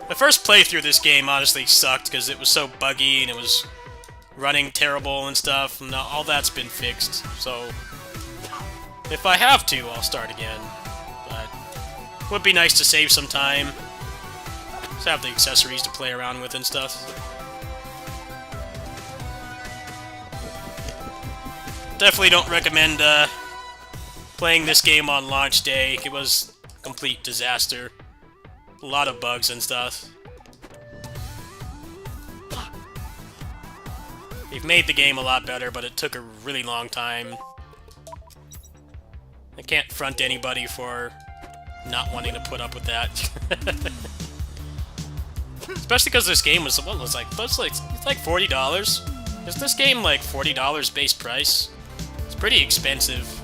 The first playthrough of this game honestly sucked because it was so buggy and it was running terrible and stuff, and all that's been fixed, so if I have to, I'll start again. But it would be nice to save some time. Just have the accessories to play around with and stuff. Definitely don't recommend playing this game on launch day. It was a complete disaster. A lot of bugs and stuff. They've made the game a lot better, but it took a really long time. I can't front anybody for not wanting to put up with that. Especially because this game was, what was like, it's like $40. Is this game like $40 base price? It's pretty expensive.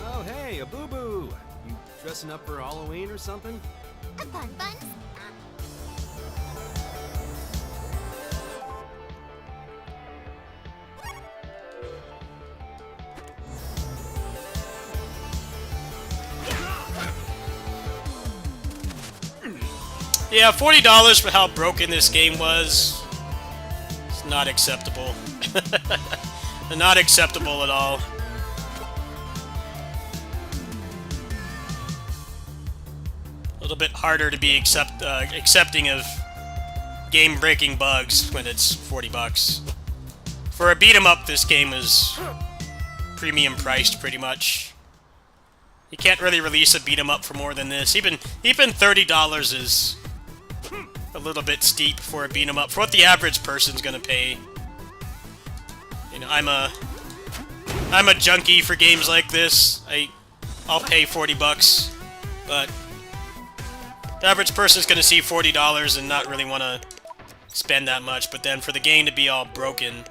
Oh, hey, a boo-boo. You dressing up for Halloween or something? A bun bun? Yeah, $40 for how broken this game was. It's not acceptable. Not acceptable at all. A little bit harder to be accepting of game-breaking bugs when it's $40. For a beat-em-up, this game is premium priced, pretty much. You can't really release a beat-em-up for more than this. Even $30 is a little bit steep for a beat-em-up, for what the average person's gonna pay. You know, I'm a junkie for games like this. I'll pay $40, but the average person's gonna see $40 and not really want to spend that much. But then for the game to be all broken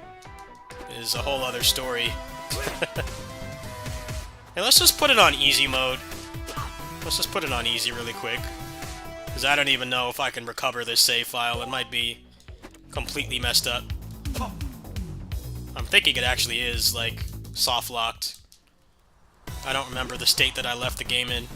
is a whole other story. Hey, let's just put it on easy mode. Let's just put it on easy really quick. Because I don't even know if I can recover this save file. It might be completely messed up. I'm thinking it actually is, like, soft-locked. I don't remember the state that I left the game in.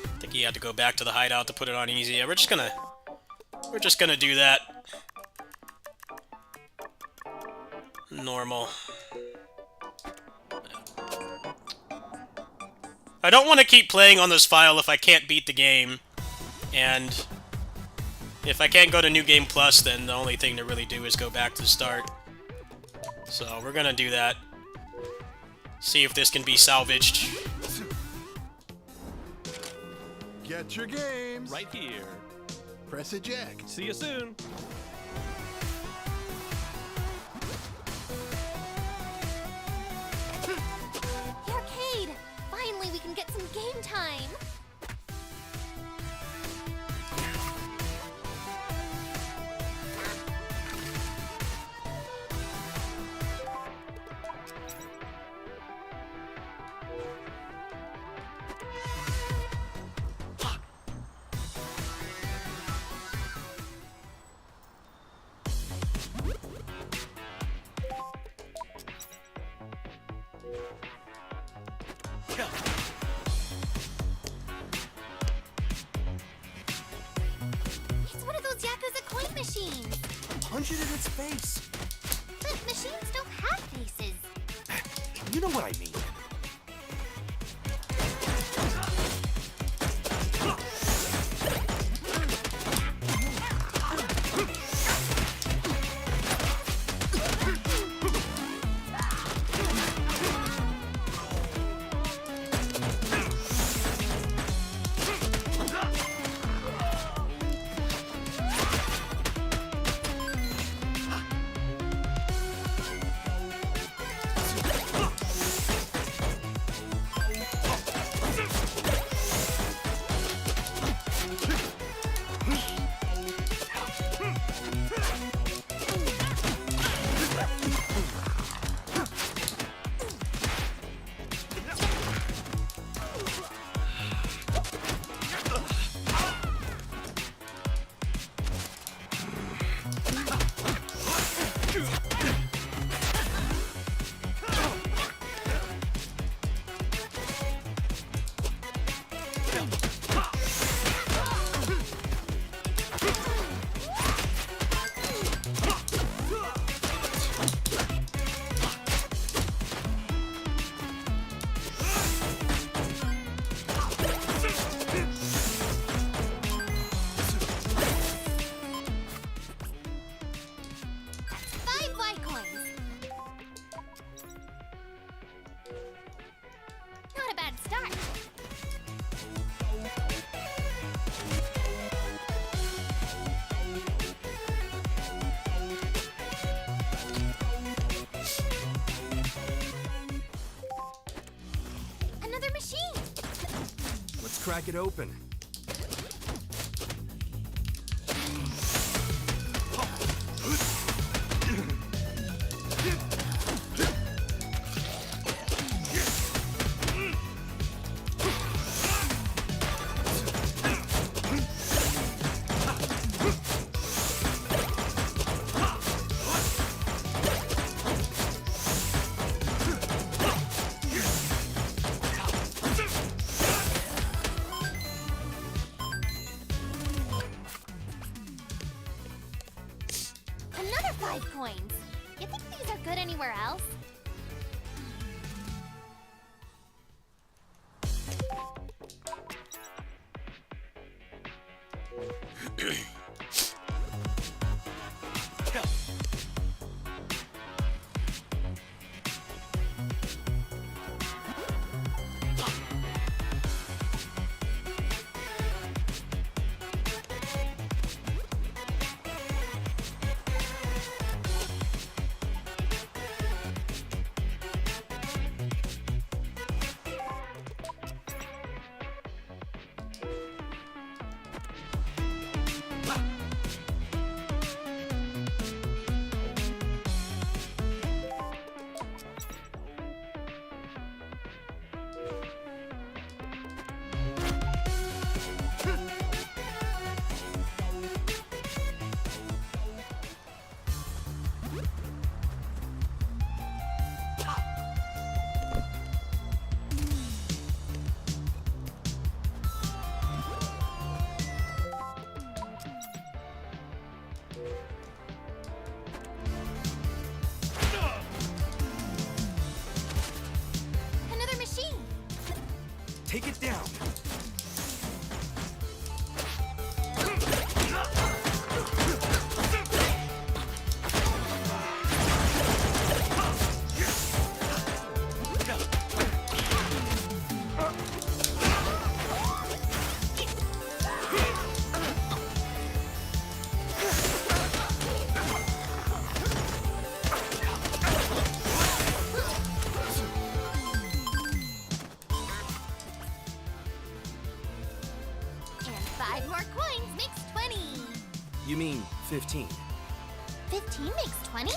I think he had to go back to the hideout to put it on easy. Yeah, we're just gonna do that. Normal. I don't want to keep playing on this file if I can't beat the game, and if I can't go to New Game Plus, then the only thing to really do is go back to the start. So we're gonna do that. See if this can be salvaged. Get your games. Right here. Press eject. See you soon. The arcade! Finally, we can get some game time! It's one of those Yakuza coin machines! Punch it in its face. But machines don't have faces. You know what I mean. Not a bad start. Another machine. Let's crack it open. Another 5 coins. You think these are good anywhere else? 15. 15 makes 20?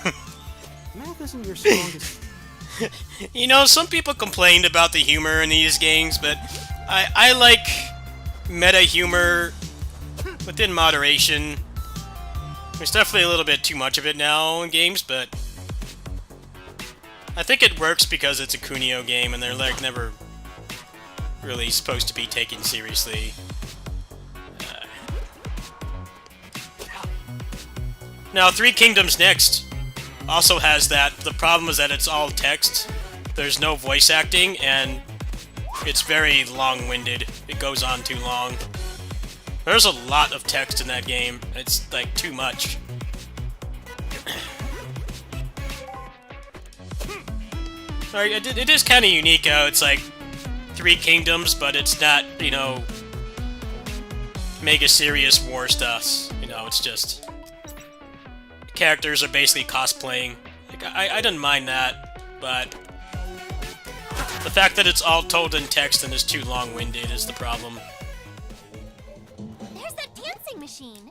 Math isn't your strongest. You know, some people complained about the humor in these games, but I like meta humor within moderation. There's definitely a little bit too much of it now in games, but I think it works because it's a Kunio game and they're like never really supposed to be taken seriously. Now, Three Kingdoms Next also has that. The problem is that it's all text. There's no voice acting, and it's very long-winded. It goes on too long. There's a lot of text in that game. It's, like, too much. It is kind of unique how it's, like, Three Kingdoms, but it's not, you know, mega serious war stuff. You know, it's just... characters are basically cosplaying. Like, I didn't mind that, but the fact that it's all told in text and is too long-winded is the problem. There's that dancing machine.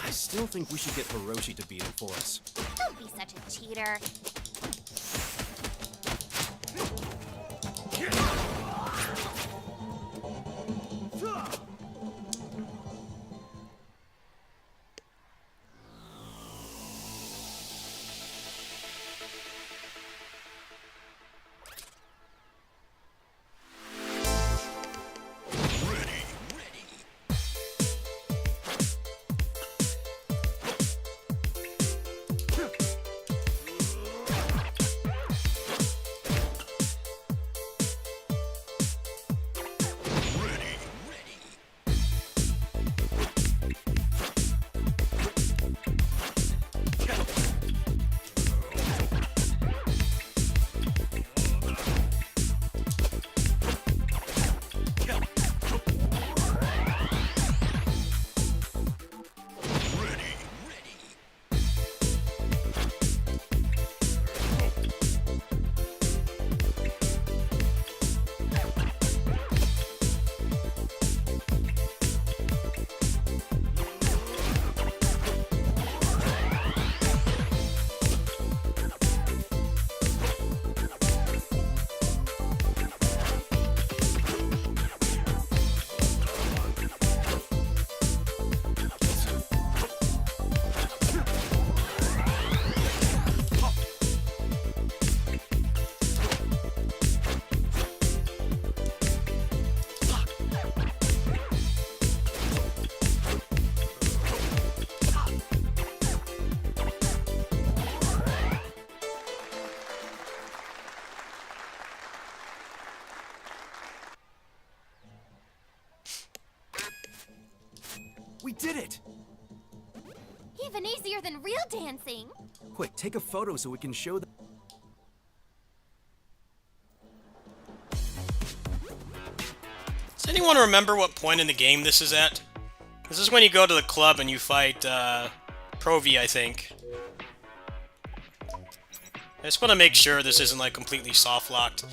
I still think we should get Hiroshi to beat him for us. Don't be such a cheater. We did it! Even easier than real dancing. Quick, take a photo so we can show them. Does anyone remember what point in the game this is at? This is when you go to the club and you fight Provi, I think. I just want to make sure this isn't like completely soft-locked.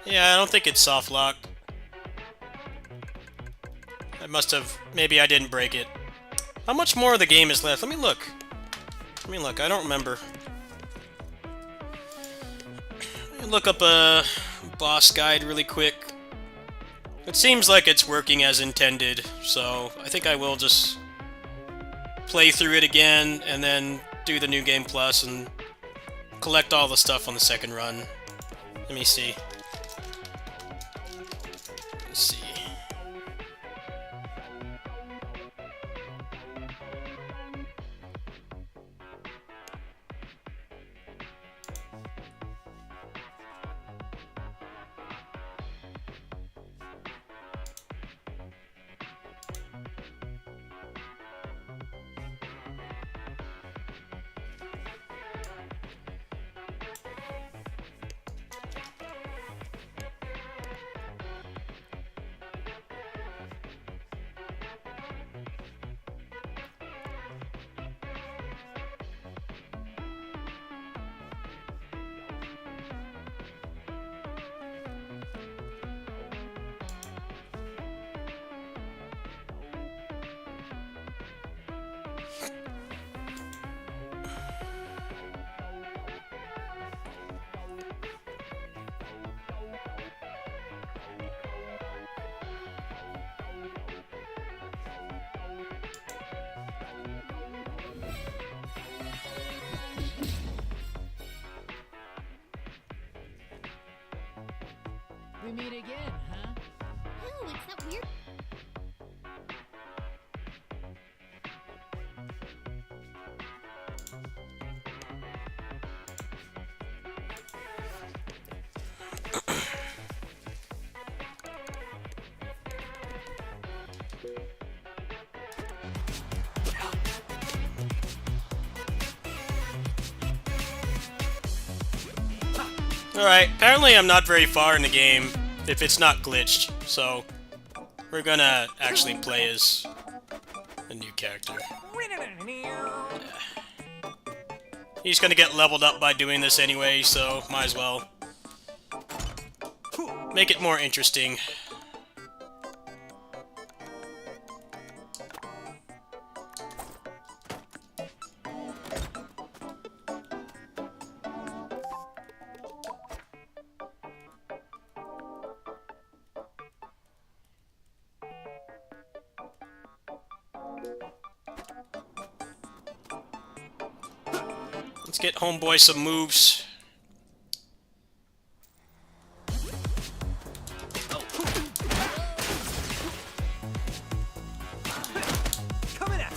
Yeah, I don't think it's soft-locked. I must have... maybe I didn't break it. How much more of the game is left? Let me look. I don't remember. Let me look up a boss guide really quick. It seems like it's working as intended, so I think I will just play through it again and then do the New Game Plus and collect all the stuff on the second run. Let me see. Let's see. We meet again, huh? Ew, it's that weird. Alright, apparently I'm not very far in the game if it's not glitched, so we're gonna actually play as a new character. He's gonna get leveled up by doing this anyway, so might as well make it more interesting. Let's get homeboy some moves. Coming at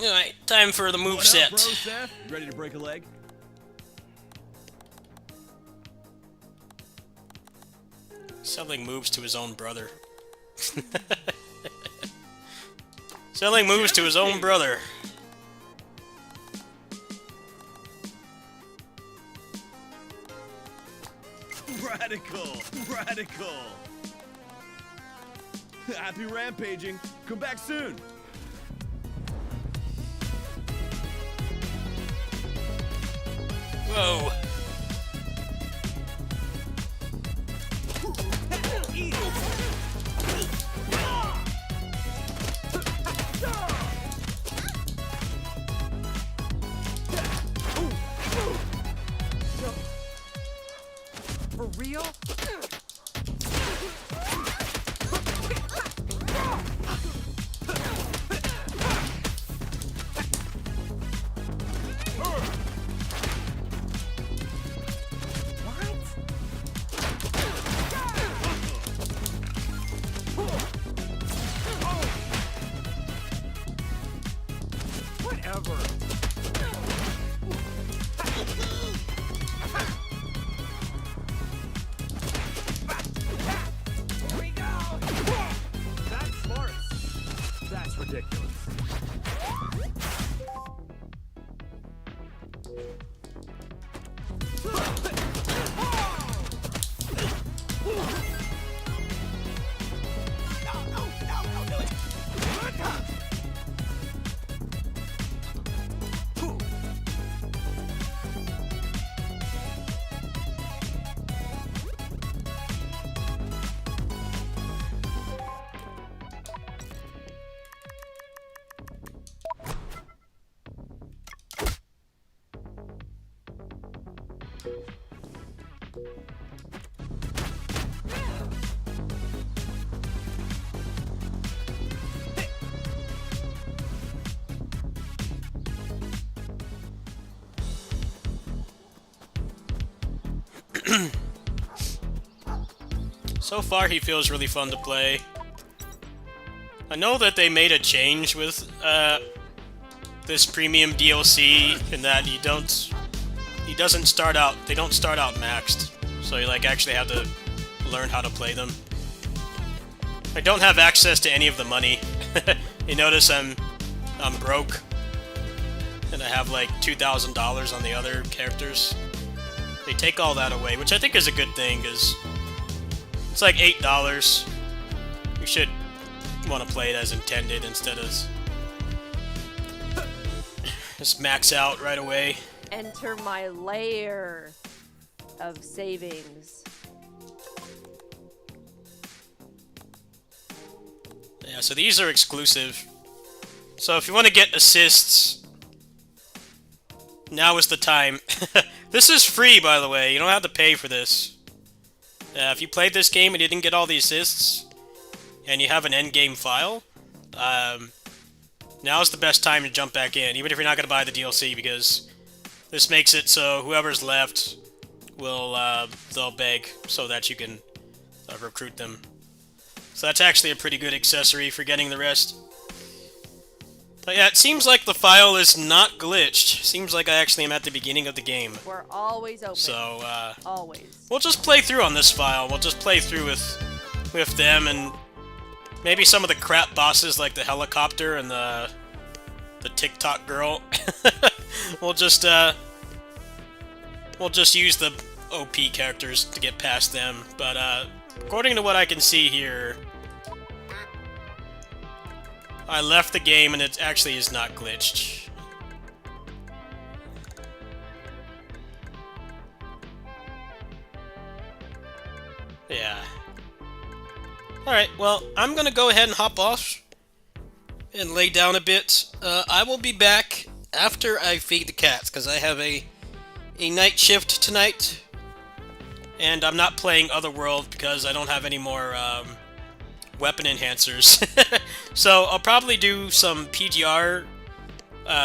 Alright, time for the move What up, bro, set. Seth? Ready to break a leg? Selling moves to his own brother. Selling moves to his own brother. Radical! Radical! Happy rampaging. Come back soon. Whoa. For real? Whatever. Here we go. That's smart. That's ridiculous. So far, he feels really fun to play. I know that they made a change with this premium DLC in that they don't start out maxed. So you like actually have to learn how to play them. I don't have access to any of the money. You notice I'm broke, and I have like $2,000 on the other characters. They take all that away, which I think is a good thing, because it's like $8. You should want to play it as intended instead of just max out right away. Enter my layer of savings. Yeah, so these are exclusive. So if you want to get assists, now is the time. This is free, by the way. You don't have to pay for this. If you played this game and you didn't get all the assists, and you have an endgame file, now is the best time to jump back in, even if you're not going to buy the DLC, because this makes it so whoever's left will they'll beg so that you can recruit them. So that's actually a pretty good accessory for getting the rest. But yeah, it seems like the file is not glitched. Seems like I actually am at the beginning of the game. We're always open. So, always. We'll just play through on this file. We'll just play through with them, and maybe some of the crap bosses like the helicopter and the TikTok girl. We'll just use the OP characters to get past them. But according to what I can see here, I left the game and it actually is not glitched. Yeah. Alright, well, I'm gonna go ahead and hop off and lay down a bit. I will be back after I feed the cats, because I have a night shift tonight. And I'm not playing Otherworld because I don't have any more weapon enhancers. So I'll probably do some PGR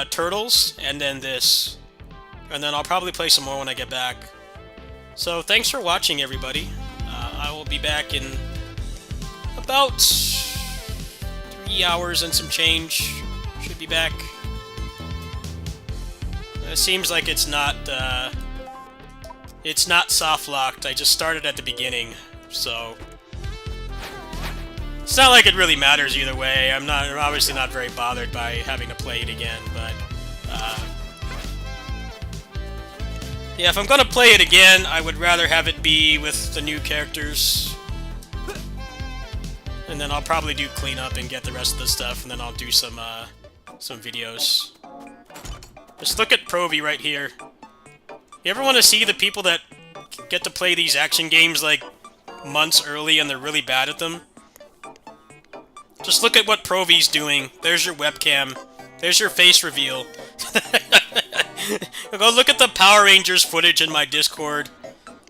Turtles, and then this. And then I'll probably play some more when I get back. So thanks for watching, everybody. I will be back in about 3 hours and some change. Should be back. It seems like it's not soft locked. I just started at the beginning, so it's not like it really matters either way. I'm obviously not very bothered by having to play it again, but yeah, if I'm gonna play it again, I would rather have it be with the new characters. And then I'll probably do cleanup and get the rest of the stuff, and then I'll do some videos. Just look at Provi right here. You ever want to see the people that get to play these action games like months early and they're really bad at them? Just look at what Provi's doing. There's your webcam. There's your face reveal. Go look at the Power Rangers footage in my Discord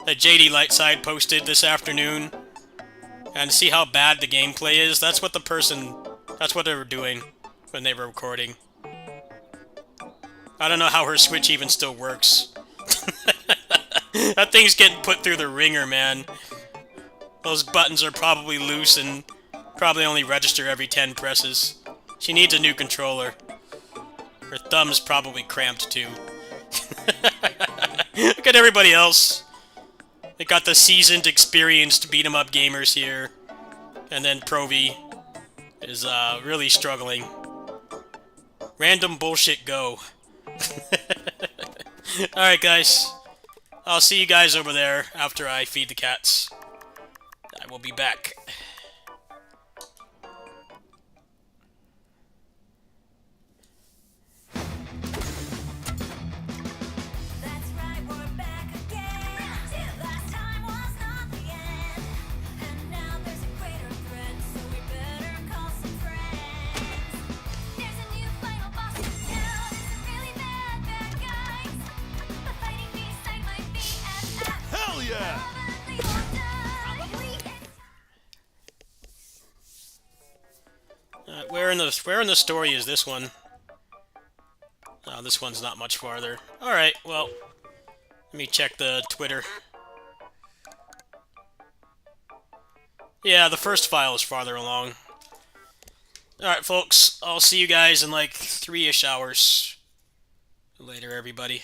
that JD Lightside posted this afternoon, and see how bad the gameplay is. That's what they were doing when they were recording. I don't know how her Switch even still works. That thing's getting put through the ringer, man. Those buttons are probably loose and probably only register every 10 presses. She needs a new controller. Her thumb's probably cramped, too. Look at everybody else. They got the seasoned, experienced beat-em-up gamers here. And then Provi is really struggling. Random bullshit go. Alright, guys. I'll see you guys over there after I feed the cats. I will be back. That's right, we're back again. Last time was not the end. And now there's a greater threat, so we better call some friends. There's a new final boss in town. It's a really bad guys. But fighting beside might be as Hell yeah! probably all done. Where in the story is this one? Oh, this one's not much farther. Alright, well, let me check the Twitter. Yeah, the first file is farther along. Alright, folks. I'll see you guys in like 3-ish hours. Later, everybody.